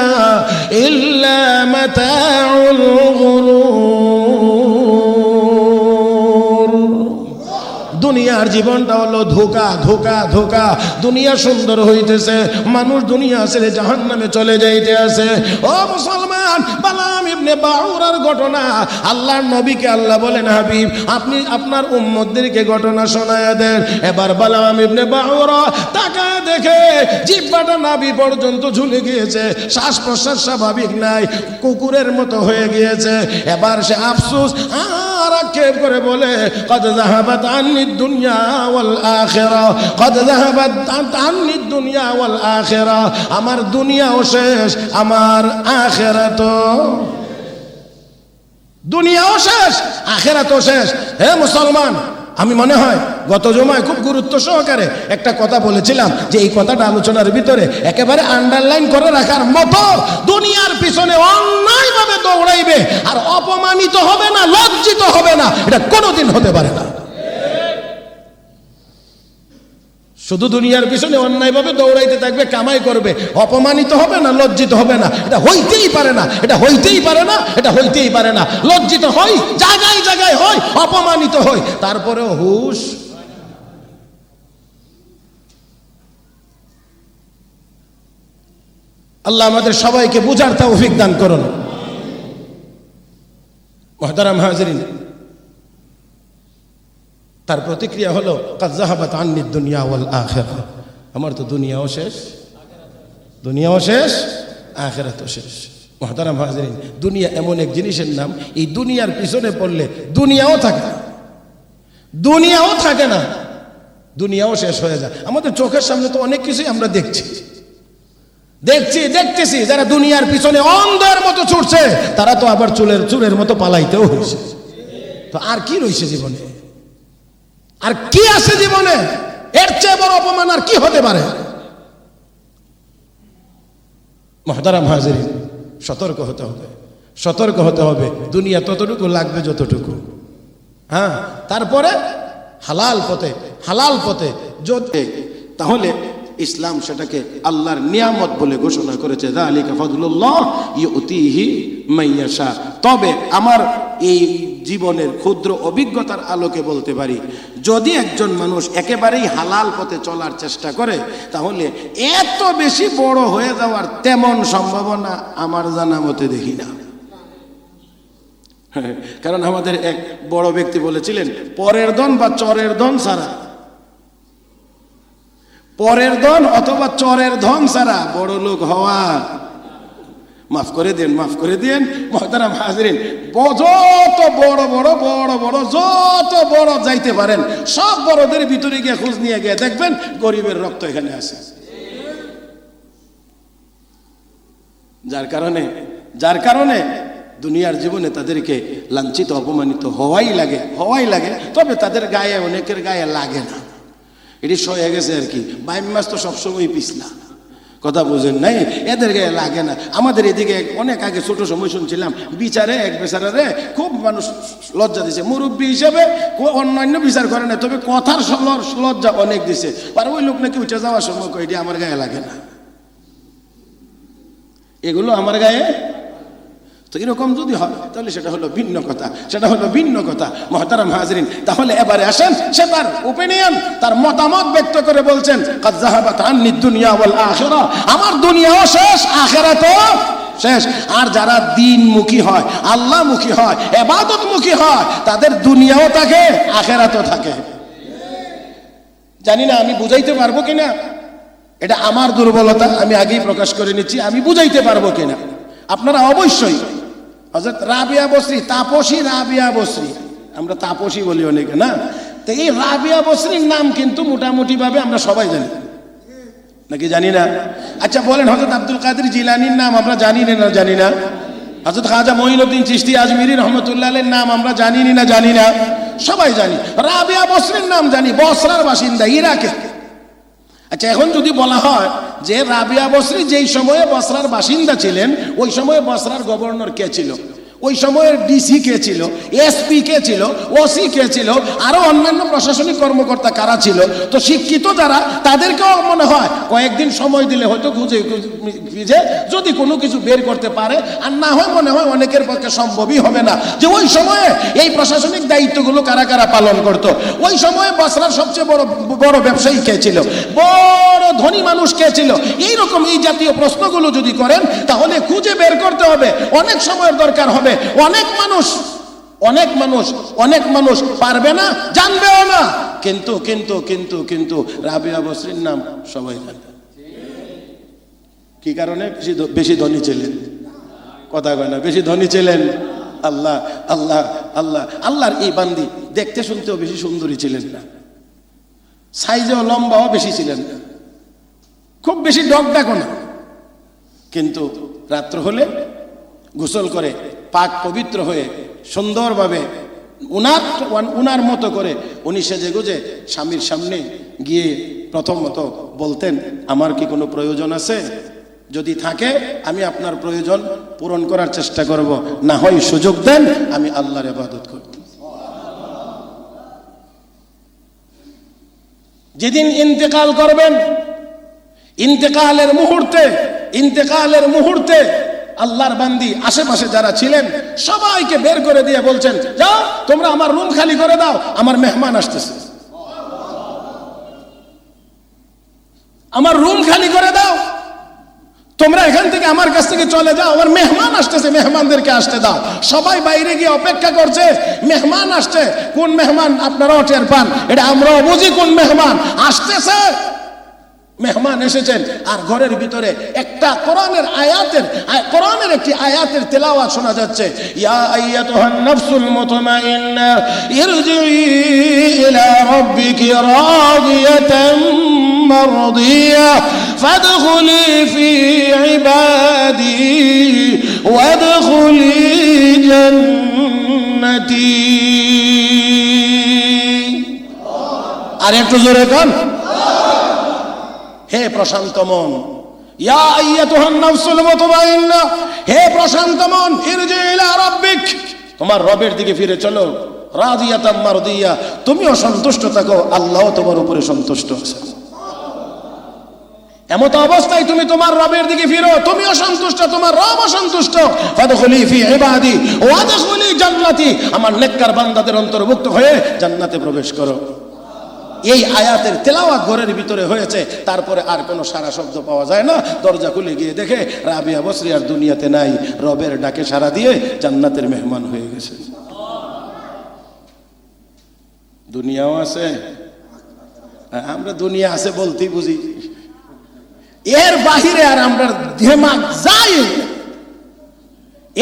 Speaker 1: ইল্লা মাতাউল গুরুর। দুনিয়ার জীবনটা হলো ধোঁকা, ধোঁকা, ধোঁকা। দুনিয়া সুন্দর হইতেছে, মানুষ দুনিয়া ছেড়ে জাহান্নামে চলে যাইতে আছে। ও মুসলমান, বালাম ইবনে বাউরার ঘটনা আল্লাহর নবীকে আল্লাহ বলেন, হাবিব, আপনি আপনার উম্মতদেরকে ঘটনা শোনায়া দেন। এবার বালাম ইবনে বাউরা তাকায় দেখে জিহ্বাটা নাভি পর্যন্ত ঝুলে গিয়েছে, শ্বাস প্রশ্বাস স্বাভাবিক নাই, কুকুরের মতো হয়ে গিয়েছে। এবার সে আফসোস আর আক্ষেপ করে বলে কদ যাহাবাত আন্নিদ দুনিয়া ওয়াল আখিরা, কদ যাহাবাত আন্নিদ দুনিয়া ওয়াল আখিরা, আমার দুনিয়াও শেষ, আমার আখিরাতও, দুনিয়াও শেষ আখিরাতও শেষ। হে মুসলমান, আমি মনে হয় গত জুমায় খুব গুরুত্ব সহকারে একটা কথা বলেছিলাম যে এই কথাটা আলোচনার ভিতরে একেবারে আন্ডারলাইন করে রাখার মতো। দুনিয়ার পিছনে অন্যায়ভাবে দৌড়াইবে আর অপমানিত হবে না, লজ্জিত হবে না, এটা কোনোদিন হতে পারে না। শুধু দুনিয়ার পিছনে অন্যায়ভাবে দৌড়াইতে থাকবে, কামাই করবে, অপমানিত হবে না, লজ্জিত হবে না, এটা হইতেই পারে না, এটা হইতেই পারে না, এটা হইতেই পারে না। লজ্জিত হই, জায়গায় জায়গায় হই, অপমানিত হই, তারপরেও হুশ। আল্লাহ আমাদের সবাইকে বুঝার তৌফিক দান করুন। মুহতারাম হাজিরিন, তার প্রতিক্রিয়া হলো কাদ যাহাবাত আন্নিদ দুনিয়া ওয়াল আখিরা, আমার তো দুনিয়াও শেষ, দুনিয়াও শেষ, আখিরাতও শেষ। মুহতারাম হাজিরিন, দুনিয়া এমন এক জিনিসের নাম, এই দুনিয়ার পিছনে পড়লে দুনিয়াও থাকে না, দুনিয়াও থাকে না, দুনিয়াও শেষ হয়ে যায়। আমাদের চোখের সামনে তো অনেক কিছুই আমরা দেখতেছি। যারা দুনিয়ার পিছনে অন্ধের মতো ছুটছে তারা তো আবার চুরের মতো পালাইতেও হয়েছে। তো আর কি রয়েছে জীবনে? আর কি আছে জীবনে? এর চেয়ে বড় অপমান আর কি হতে পারে? মুহতারাম হাজিরিন, সতর্ক হতে হবে, সতর্ক হতে হবে। দুনিয়া ততটুকু লাগবে যতটুকু, হ্যাঁ, তারপরে হালাল পথে যদি, তাহলে ইসলাম সেটাকে আল্লাহর নিয়ামত বলে ঘোষণা করেছে, যালিকা ফাদলুল্লাহ ইউতিহি মাইয়াশা। তবে আমার এই জীবনের ক্ষুদ্র অভিজ্ঞতার আলোকে বলতে পারি, যদি একজন মানুষ একেবারেই হালাল পথে চলার চেষ্টা করে তাহলে এত বেশি বড় হয়ে যাওয়ার তেমন সম্ভাবনা আমার জানা মতে দেখি না। কারণ আমাদের এক বড় ব্যক্তি বলেছিলেন, পরের ধন বা চরের ধন ছাড়া, পরের ধন অথবা চরের ধন ছাড়া বড় লোক হওয়া, মাফ করে দেন মুহতারাম হাজিরিন, যত বড় যত বড় যাইতে পারেন সব বড়দের ভিতরে গিয়ে খোঁজ নিয়ে গিয়ে দেখবেন গরিবের রক্ত এখানে আছে। যার কারণে দুনিয়ার জীবনে তাদেরকে লাঞ্ছিত অপমানিত হওয়াই লাগে। তবে তাদের গায়ে, অনেকের গায়ে লাগে না, এটি সয়ে গেছে আর কি। বাইম মাছ তো সবসময় পিছলা, কথা বুঝেন নাই, এদের গায়ে লাগে না। আমাদের এদিকে অনেক আগে ছোট সময় শুনছিলাম, বিচারে এক বেচারারে খুব মানুষ লজ্জা দিছে, মুরব্বী হিসেবে অন্যান্য বিচার করে না, তবে কথার লজ্জা অনেক দিছে। আর ওই লোক নাকি উঠে যাওয়ার সময় কই, এটি আমার গায়ে লাগে না, এগুলো আমার গায়ে। তো এরকম যদি হয় তাহলে সেটা হলো ভিন্ন কথা, মুহতারাম হাজিরিন। তাহলে এবারে আসেন, সে তার ওপিনিয়ন, তার মতামত ব্যক্ত করে বলছেন, কাদ যাহাবাত আন্নিদ দুনিয়া ওয়াল আখিরা, আমার দুনিয়াও শেষ, আখিরাতও শেষ। আর যারা দ্বীনমুখী হয়, আল্লাহমুখী হয়, ইবাদতমুখী হয়, তাদের দুনিয়াও থাকে, আখিরাতও থাকে। জানি না আমি বুঝাইতে পারবো কিনা, এটা আমার দুর্বলতা, আমি আগেই প্রকাশ করে নিচ্ছি, আমি বুঝাইতে পারবো কিনা। আপনারা অবশ্যই হযরত রাবিয়া বসরি, তাপসী রাবিয়া বসরি, আমরা তাপসী বলি অনেকে না, তো এই রাবিয়া বসরির নাম কিন্তু মোটামুটি ভাবে আমরা সবাই জানি, নাকি জানি না? আচ্ছা বলেন, হযরত আব্দুল কাদের জিলানীর নাম আমরা জানি না? হযরত খাজা মঈনুদ্দিন চিশতি আজমিরি রহমতুল্লাহ আলাইহির নাম আমরা জানি না? সবাই জানি। রাবিয়া বসরির নাম জানি, বসরার বাসিন্দা, ইরাকে। আচ্ছা, এখন যদি বলা হয় যে রাবিয়া বসরি যেই সময়ে বসরার বাসিন্দা ছিলেন, ওই সময়ে বসরার গভর্নর কে ছিল, ওই সময়ের ডিসি কে ছিল, এসপি কে ছিল, ওসি কে ছিল, আরো অন্যান্য প্রশাসনিক কর্মকর্তা কারা ছিল, তো শিক্ষিত যারা, তাদেরকেও মনে হয় কয়েকদিন সময় দিলে হয়তো খুঁজে যদি কোনো কিছু বের করতে পারে, আর না হয় মনে হয় অনেকের পক্ষে সম্ভবই হবে না যে ওই সময়ে এই প্রশাসনিক দায়িত্বগুলো কারা কারা পালন করত, ওই সময়ে বসরার সবচেয়ে বড় ব্যবসায়ী কে ছিল, বড় ধনী মানুষ কে ছিল। এইরকম এই জাতীয় প্রশ্নগুলো যদি করেন তাহলে খুঁজে বের করতে হবে, অনেক সময়ের দরকার হবে। অনেক মানুষ পারবে না, জানবেও না, কিন্তু রাবিয়া বসরির নাম সবাই জানে। কি কারণে? বেশি ধনী ছিলেন, কথা কয় না, বেশি ধনী ছিলেন,
Speaker 2: আল্লাহ আল্লাহ আল্লাহ। আল্লাহর এই বান্দি দেখতে শুনতেও বেশি সুন্দরী ছিলেন না, সাইজেও লম্বাও বেশি ছিলেন না, খুব বেশি ডগডাকও না, কিন্তু রাত্র হলে গোসল করে পাক পবিত্র হয়ে সুন্দরভাবে উনার মতো করে উনি সেজে গুজে স্বামীর সামনে গিয়ে প্রথমত বলতেন, আমার কি কোনো প্রয়োজন আছে? যদি থাকে আমি আপনার প্রয়োজন পূরণ করার চেষ্টা করব, না হয় সুযোগ দেন আমি আল্লাহর ইবাদত করব। যেদিন ইন্তেকাল করবেন, ইন্তেকালের মুহূর্তে আল্লাহর বান্দি আশেপাশে যারা ছিলেন সবাইকে বের করে দিয়ে বলছেন, যাও তোমরা আমার রুম খালি করে দাও, আমার মেহমান আসতেছে, আমার রুম খালি করে দাও, তোমরা এখান থেকে আমার কাছ থেকে চলে যাও, আমার মেহমান আসতেছে, মেহমানদেরকে আসতে দাও। সবাই বাইরে গিয়ে অপেক্ষা করছে, মেহমান আসছে। কোন মেহমান আপনারাও টের পান, এটা আমরাও বুঝি কোন মেহমান আসতেছে। মেহমান এসেছেন আর ঘরের ভিতরে একটা কোরআনের একটি আয়াতের তেলাওয়াত শোনা যাচ্ছে, ইয়া আইয়াতুহান নাফসুল মুতমাইন্না ইরজিই ইলা রাব্বিকি রাদিয়াতাম মারদিয়া ফাদখুলি ফি ইবাদি ওয়াদখুলি জান্নাতি। আর একটু জোরে কোন, হে প্রশান্ত মন, ইয়া আইয়াতুহান নাফসুল মুতমাইন্না, হে প্রশান্ত মন, ইরজি ইলা রাব্বিক, তোমার রবের দিকে ফিরে চলো, রাদিয়াতাম মারদিয়া, তুমিও সন্তুষ্ট থাকো, আল্লাহও তোমার উপরে সন্তুষ্ট আছেন। এমত অবস্থায় তুমি তোমার রবের দিকে ফিরো, তুমিও সন্তুষ্ট, তোমার রবও সন্তুষ্ট। ফাদখুলি ফি ইবাদি ওয়াদখুলি জান্নাতি, আমার নেককার বান্দাদের অন্তর্ভুক্ত হয়ে জান্নাতে প্রবেশ করো। এই আয়াতের তেলাওয়াত ঘরের ভিতরে হয়েছে, তারপরে আর কোনো সারা শব্দ পাওয়া যায় না। দরজা খুলে গিয়ে দেখে রাবিয়া বসরি আর দুনিয়াতে নাই, রবের ডাকে সাড়া দিয়ে জান্নাতের মেহমান হয়ে গেছে। দুনিয়াও আছে, আমরা দুনিয়া আছে বলতেই বুঝি, এর বাহিরে আর আমরা দিমাগ যাই,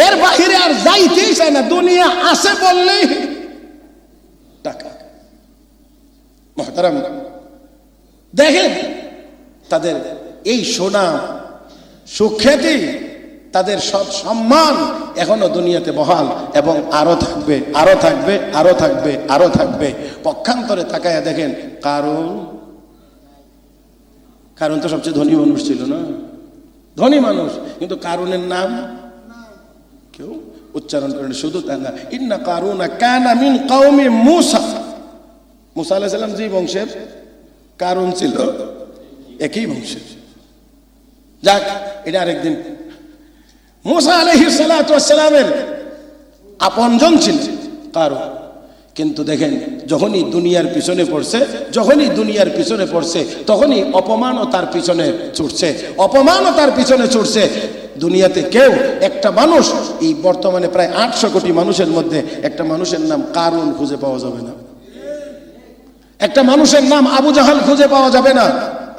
Speaker 2: এর বাহিরে আর যাইতেই চাই না। দুনিয়া আছে বললেই টাকা। মুহতারাম, দেখেন তাদের এই সুনাম সুখ্যাতি, তাদের সৎ সম্মান এখনো দুনিয়াতে বহাল এবং আরো থাকবে, আরো থাকবে, আরো থাকবে, আরো থাকবে। পক্ষান্তরে তাকায়া দেখেন কারণ তো সবচেয়ে ধনী মানুষ ছিল না, ধনী মানুষ, কিন্তু কারুনের নাম কেউ উচ্চারণ করেন। শুধু তা না, ইন্না কারুনা কানা মিন কওমি মূসা, মূসা আলাইহিস সালাম যে বংশের, কারুন ছিল একই বংশের। যাক, এটা আরেকদিন। মূসা আলাইহিস সালাতু ওয়াস সালামের আপনজন ছিল কারুন, কিন্তু দেখেন যখনই দুনিয়ার পিছনে পড়ছে, তখনই অপমানও তার পিছনে ছুটছে। দুনিয়াতে কেউ একটা মানুষ, এই বর্তমানে প্রায় 800 কোটি মানুষের মধ্যে একটা মানুষের নাম কারুন খুঁজে পাওয়া যাবে না, একটা মানুষের নাম আবু জাহাল খুঁজে পাওয়া যাবে না,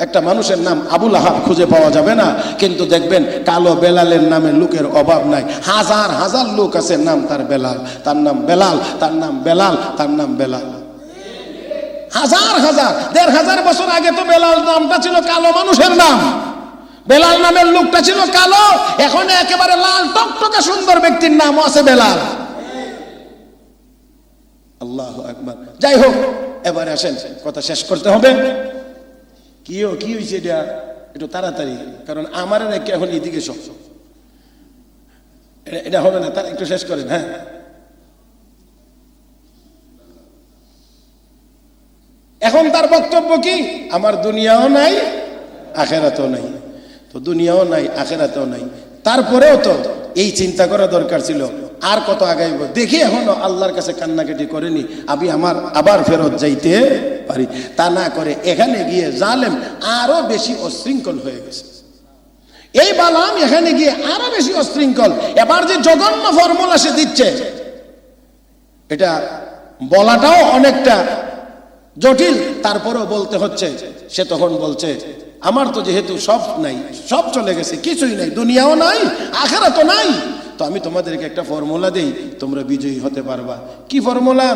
Speaker 2: একটা মানুষের নাম আবু লাহাব খুঁজে পাওয়া যাবে না। কিন্তু দেখবেন কালো বেলালের নামে লোকের অভাব নাই, হাজার হাজার লোক আছে, নাম তার বেলাল, তার নাম বেলাল, তার নাম বেলাল, তার নাম বেলাল। হাজার হাজার 1500 বছর আগে তো বেলাল নামটা ছিল কালো মানুষের নাম, বেলাল নামের লোকটা ছিল কালো। এখন একেবারে লাল টকটকে সুন্দর ব্যক্তির নামও আছে বেলাল। আল্লাহু আকবার। যাই হোক, এবারে আসেন, কথা শেষ করতে হবে। কি হয়েছে এটা একটু তাড়াতাড়ি, কারণ আমার নাকি এখন এদিকে সব এটা হবে না, তার একটু শেষ করেন। হ্যাঁ, এখন তার বক্তব্য কি? আমার দুনিয়াও নাই আখেরাতেও নাই। তো দুনিয়াও নাই আখেরাতেও নাই, তারপরেও তো এই চিন্তা করা দরকার ছিল আর কত আগাইব। দেখি এখনো আল্লাহর কাছে কান্নাকাটি করেনি, আমি আবার ফেরত যাইতে পারি। তা না করে এখানে গিয়ে জালেম আরো বেশি অশৃঙ্খল হয়ে গেছে। এই বালাম এখানে গিয়ে আরো বেশি অশৃঙ্খল। এবার যে জঘন্য ফর্মুলা সে দিচ্ছে, এটা বলাটাও অনেকটা জটিল, তারপরেও বলতে হচ্ছে। সে তখন বলছে, আমার তো যেহেতু সব নাই, সব চলে গেছে, কিছুই নাই, দুনিয়াও নাই আখেরাতও নাই,
Speaker 1: তো আমি তোমাদেরকে একটা ফর্মুলা দেই, তোমরা বিজয়ী হতে পারবা। কি ফর্মুলা?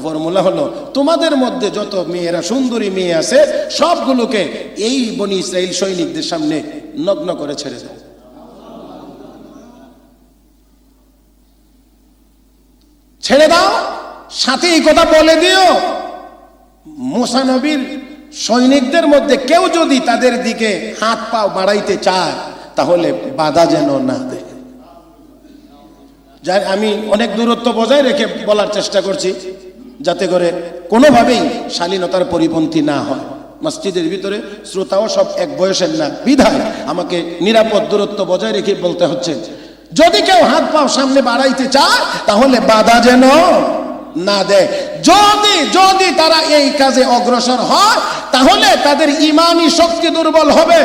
Speaker 1: ফর্মুলা হলো তোমাদের মধ্যে যত মেয়েরা সুন্দরী মেয়ে আছে সবগুলোকে এই বনি ইসরাইল সৈনিকদের সামনে নগ্ন করে ছেড়ে দাও। ছেড়ে দাও, সাথে এই কথা বলে দিও মুসা নবীর সৈনিকদের মধ্যে কেউ যদি তাদের দিকে হাত পা বাড়াইতে চায় তাহলে বাধা যেন না দেয়। যাই আমি অনেক দূরত্ব বজায় রেখে বলার চেষ্টা করছি যাতে করে কোনোভাবেই শালীনতার পরিপন্থী না হয়। মসজিদের ভিতরে শ্রোতাও সব এক বয়সের না, বিধায় আমাকে নিরাপদ দূরত্ব বজায় রেখে বলতে হচ্ছে। যদি কেউ হাত পা সামনে বাড়াইতে চায় তাহলে বাধা যেন না দেয়। যদি যদি তারা এই কাজে অগ্রসর হয় তাহলে তাদের ঈমানি শক্তি দুর্বল হবে,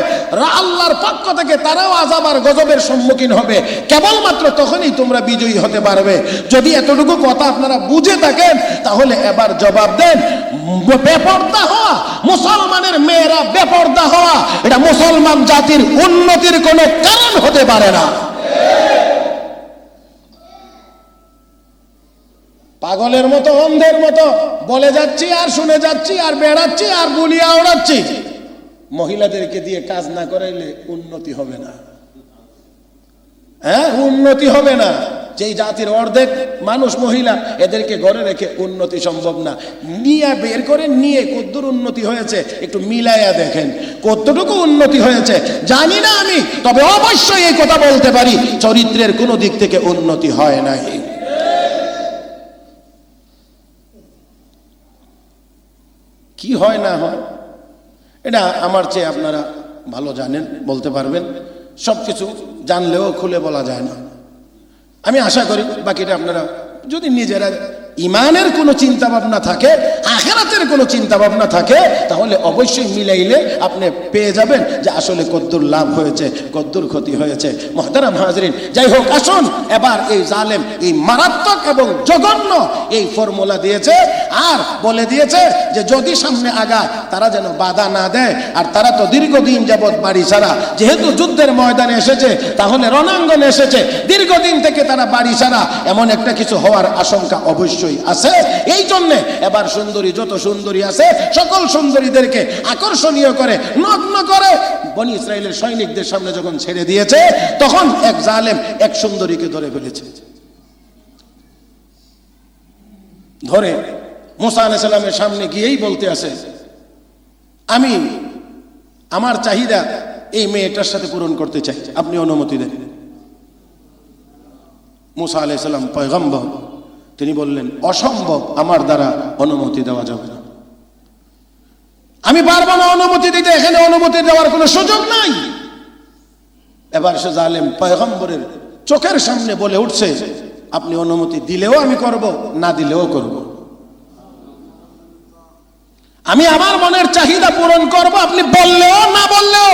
Speaker 1: আল্লাহর পক্ষ থেকে তারাও আযাব আর গজবের সম্মুখীন হবে। কেবলমাত্র তখনই তোমরা বিজয়ী হতে পারবে। যদি এতটুকু কথা আপনারা বুঝে থাকেন তাহলে এবার জবাব দেন। বেপরদা হওয়া, মুসলমানের মেয়েরা বেপরদা হওয়া, এটা মুসলমান জাতির উন্নতির কোনো কারণ হতে পারে না। পাগলের মতো অন্ধের মতো বলে যাচ্ছি আর শুনে যাচ্ছি আর বেড়াচ্ছি আর বুলিয়া ওড়াচ্ছি। মহিলাদেরকে দিয়ে কাজ না করাইলে উন্নতি হবে না। হ্যাঁ, উন্নতি হবে না। যেই জাতির অর্ধেক মানুষ মহিলা, এদেরকে ঘরে রেখে উন্নতি সম্ভব না। নিয়ে বের করে নিয়ে কতদূর উন্নতি হয়েছে একটু মিলাইয়া দেখেন, কতটুকু উন্নতি হয়েছে জানি না আমি, তবে অবশ্যই এই কথা বলতে পারি চরিত্রের কোনো দিক থেকে উন্নতি হয় নাই। কি হয় না হয় এটা আমার চেয়ে আপনারা ভালো জানেন, বলতে পারবেন। সবকিছু জানলেও খুলে বলা যায় না। আমি আশা করি বাকিটা আপনারা যদি নিজেরা ইমানের কোনো চিন্তা ভাবনা থাকে, আখিরাতের কোনো চিন্তা ভাবনা থাকে, তাহলে অবশ্যই মিলাইলে আপনি পেয়ে যাবেন যে আসলে কদ্দুর লাভ হয়েছে, কদ্দুর ক্ষতি হয়েছে। মুহতারাম হাজরিন, যাই হোক, আসুন এবার এই জালেম, এই মারাত্মক এবং জঘন্য এই ফর্মুলা দিয়েছে আর বলে দিয়েছে যে যদি সামনে আগায় তারা যেন বাধা না দেয়। আর তারা তো দীর্ঘদিন যাবৎ বাড়ি ছাড়া, যেহেতু যুদ্ধের ময়দানে এসেছে তাহলে রণাঙ্গনে এসেছে, দীর্ঘদিন থেকে তারা বাড়ি ছাড়া, এমন একটা কিছু হওয়ার আশঙ্কা অবশ্যই আছে। এই জন্য এবার সুন্দরী যত সুন্দরী আছে সকল সুন্দরীদেরকে আকর্ষণীয় করে নগ্ন করে বনি ইসরাইলের সৈনিকদের সামনে যখন ছেড়ে দিয়েছে তখন এক জালেম এক সুন্দরীকে ধরে ফেলেছে। ধরে মুসা আলাইহিস সালামের সামনে গিয়েই বলতে আছে, আমি আমার চাহিদা এই মেয়েটার সাথে পূরণ করতে চাই, আপনি অনুমতি দেন। মুসা আলাইহিস সালাম পয়গম্বর, তিনি বললেন অসম্ভব, আমার দ্বারা অনুমতি দেওয়া যাবে না, আমি পারবো না অনুমতি দিতে, এখানে অনুমতি দেওয়ার কোনো সুযোগ নাই। এবার সে জালেম পয়গম্বরের চোখের সামনে বলে উঠছে, আপনি অনুমতি দিলেও আমি করব, না দিলেও করব, আমি আমার মনের চাহিদা পূরণ করব, আপনি বললেও না বললেও।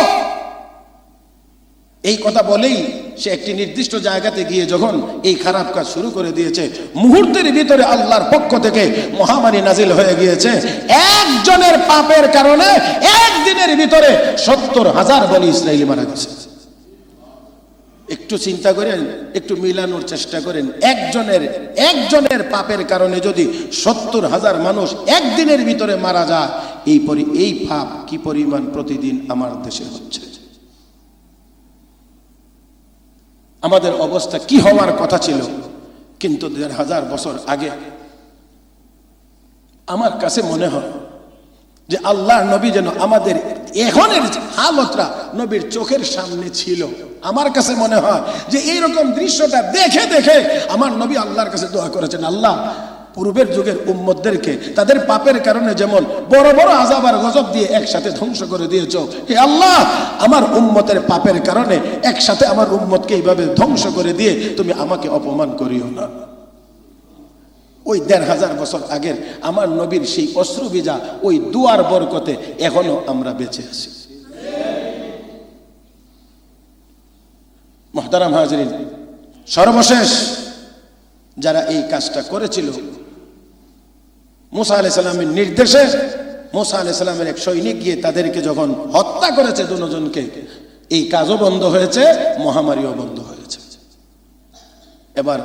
Speaker 1: এই কথা বলেই সে একটি নির্দিষ্ট জায়গাতে গিয়ে যখন এই খারাপ কাজ শুরু করে দিয়েছে, মুহূর্তের ভিতরে আল্লাহর পক্ষ থেকে মহামারী নাজিল হয়ে গিয়েছে। একজনের পাপের কারণে একদিনের ভিতরে 70,000 বনি ইসরাইলি মারা গেছে। একটু চিন্তা করেন, একটু মিলানোর চেষ্টা করেন, একজনের পাপের কারণে যদি 70,000 মানুষ একদিনের ভিতরে মারা যায়, এই পাপ কি পরিমাণ প্রতিদিন আমার দেশে হচ্ছে। আমাদের অবস্থা কি হওয়ার কথা ছিল, কিন্তু 1000 বছর আগে আমার কাছে মনে হয় যে আল্লাহর নবী যেন আমাদের এখনের হালতটা নবীর চোখের সামনে ছিল। আমার কাছে মনে হয় যে এইরকম দৃশ্যটা দেখে দেখে আমার নবী আল্লাহর কাছে দোয়া করেছেন, আল্লাহ পূর্বের যুগের উম্মতদেরকে তাদের পাপের কারণে যেমন বড় বড় আযাব আর গজব দিয়ে একসাথে ধ্বংস করে দিয়েছো, হে আল্লাহ আমার উম্মতের পাপের কারণে একসাথে আমার উম্মতকে এইভাবে ধ্বংস করে দিয়ে তুমি আমাকে অপমান করিও না। ওই 1500 বছর আগের আমার নবীর সেই অশ্রু ভিজা ওই দুয়ার বরকতে এখনো আমরা বেঁচে আছি। মুহতারাম হাজরিন, সর্বশেষ যারা এই কাজটা করেছিল, মুসা আলাইহিস সালামের নির্দেশে মুসা আলাইহিস সালামের এক সৈনিক গিয়ে তাদেরকে যখন হত্যা করেছে দুজনকে, এই কাজও বন্ধ হয়েছে, মহামারীও বন্ধ হয়েছে।
Speaker 2: এবার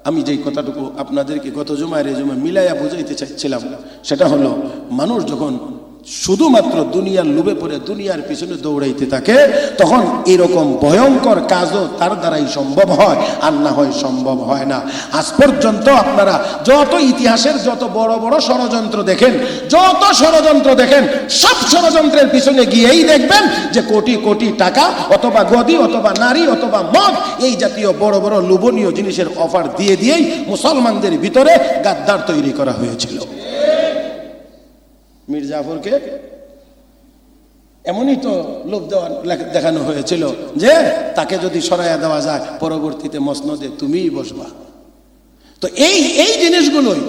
Speaker 2: আমি যেই কথাটুকু আপনাদেরকে গত জুমায় এই জুমা মিলাইয়া বুঝাইতে চাইছিলাম, সেটা হলো মানুষ যখন শুধুমাত্র দুনিয়ার লোভে পড়ে দুনিয়ার পিছনে দৌড়াইতে থাকে, তখন এরকম ভয়ঙ্কর কাজও তার দ্বারাই সম্ভব হয়, আর না হয় সম্ভব হয় না। আজ পর্যন্ত আপনারা যত ইতিহাসের যত বড় বড় ষড়যন্ত্র দেখেন, যত ষড়যন্ত্র দেখেন, সব ষড়যন্ত্রের পিছনে গিয়েই দেখবেন যে কোটি কোটি টাকা অথবা গদি অথবা নারী অথবা মদ, এই জাতীয় বড় বড় লোভনীয় জিনিসের অফার দিয়ে দিয়েই মুসলমানদের ভিতরে গাদ্দার তৈরি করা হয়েছিল। মীর জাফরকে এমনই তো লোভ দেওয়া দেখানো হয়েছিল যে তাকে যদি সরাইয়া দেওয়া যায় পরবর্তীতে মসনদে তুমিই বসবা। তো এই জিনিসগুলোই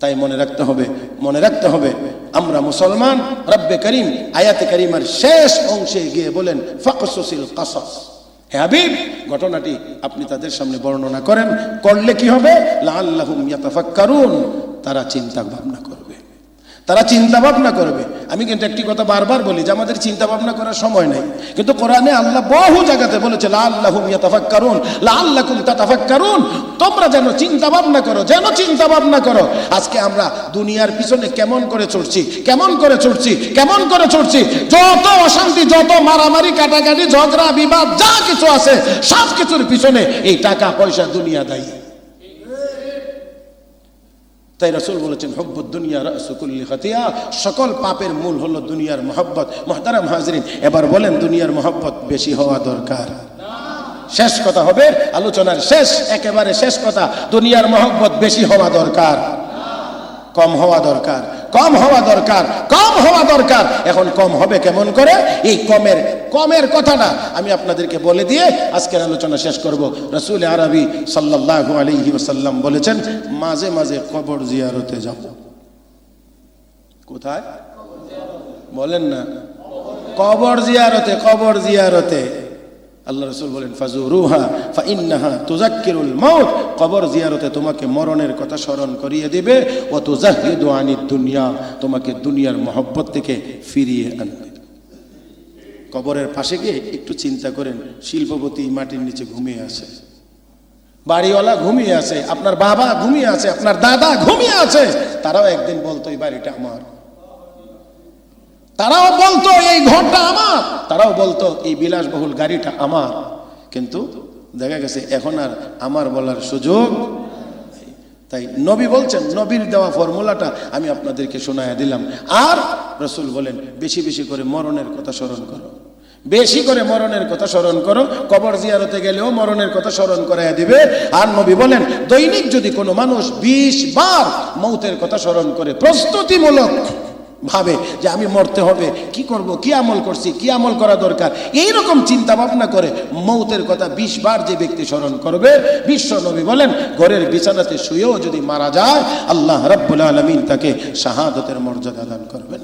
Speaker 2: তাই মনে রাখতে হবে আমরা মুসলমান। রব্বে করিম আয়াতে কারিমার শেষ অংশে গিয়ে বলেন ফাকসুসিল কাসাস, হে হাবিব ঘটনাটি আপনি তাদের সামনে বর্ণনা করেন, করলে কি হবে? লাআল্লাহুম ইয়াতাফাক্কারুন, তারা চিন্তা ভাবনা করবে। আমি কিন্তু একটি কথা বারবার বলি যে আমাদের চিন্তা ভাবনা করার সময় নাই, কিন্তু কোরআনে আল্লাহ বহু জায়গাতে বলেছে লাআল্লাহুম ইয়াতাফাক্কারুন, লাআল্লাকুম তাতাফাক্কারুন, তোমরা যেন চিন্তা ভাবনা করো। আজকে আমরা দুনিয়ার পিছনে কেমন করে চড়ছি, যত অশান্তি, যত মারামারি, কাটাকাটি, ঝগড়া, বিবাদ যা কিছু আছে সব কিছুর পিছনে এই টাকা পয়সা দুনিয়া দায়ী। তাই রাসূল বলেছেন হুব্বুদ দুনিয়া রাসু কুল্লি খাতিয়া, সকল পাপের মূল হলো দুনিয়ার মহব্বত। মুহতারাম হাজরিন, এবার বলেন দুনিয়ার মহব্বত বেশি হওয়া দরকার? শেষ কথা হবে আলোচনার একেবারে শেষ কথা, দুনিয়ার মহব্বত বেশি হওয়া দরকার? কম হওয়া দরকার। এখন কম হবে কেমন করে? এই কমের কথাটা আমি আপনাদেরকে বলে দিয়ে আজকের আলোচনা শেষ করব। রাসূল আরবি সাল্লাল্লাহু আলাইহি ওয়াসাল্লাম বলেছেন মাঝে মাঝে কবর জিয়ারতে যাব। কোথায় বলেন না? কবর জিয়ারতে। আল্লাহ রাসূল বলেন ফাজুরুহা ফাইন্নাহা তুযাক্কিরুল মাউত, কবর জিয়ারতে তোমাকে মরণের কথা স্মরণ করিয়ে দিবে, ওয়া তুযাহিদু আনিদ দুনিয়া, তোমাকে দুনিয়ার মহব্বত থেকে ফিরিয়ে আনবে। কবরের পাশে গিয়ে একটু চিন্তা করেন, শিল্পপতি মাটির নিচে ঘুমিয়ে আছে, বাড়িওয়ালা ঘুমিয়ে আছে, আপনার বাবা ঘুমিয়ে আছে, আপনার দাদা ঘুমিয়ে আছে, তারাও একদিন বলতো এই বাড়িটা আমার, তারাও বলতো এই ঘরটা আমার, তারাও বলতো এই বিলাসবহুল গাড়িটা আমার। কিন্তু দেখা গেছে এখন আর আমার বলার সুযোগ। তাই নবী বলছেন, নবীর দেওয়া ফর্মুলাটা আমি আপনাদেরকে শোনায়া দিলাম। আর রাসূল বলেন বেশি বেশি করে মরণের কথা স্মরণ করো। কবর জিয়ারতে গেলেও মরণের কথা স্মরণ করাইয়া দিবে। আর নবী বলেন দৈনিক যদি কোনো মানুষ 20 বার মৌতের কথা স্মরণ করে, প্রস্তুতিমূলক ভাবে যে আমি মরতে হবে, কি করব, কি আমল করছি, কি আমল করা দরকার, এইরকম চিন্তা ভাবনা করে মৌতের কথা 20 বার যে ব্যক্তি স্মরণ করবে, বিশ্ব নবী বলেন ঘরের বিছানাতে শুয়েও যদি মারা যায় আল্লাহ রাব্বুল আলামিন তাকে শাহাদাতের মর্যাদা দান করবেন।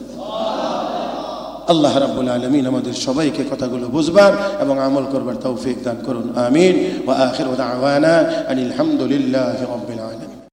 Speaker 2: আল্লাহ রাব্বুল আলামিন আমাদের সবাইকে কথাগুলো বুঝবার এবং আমল করবার তৌফিক দান করুন, আমিন। ওয়া আখিরু দাওয়ানা আনিল হামদুলিল্লাহি রাব্বিল আলামিন।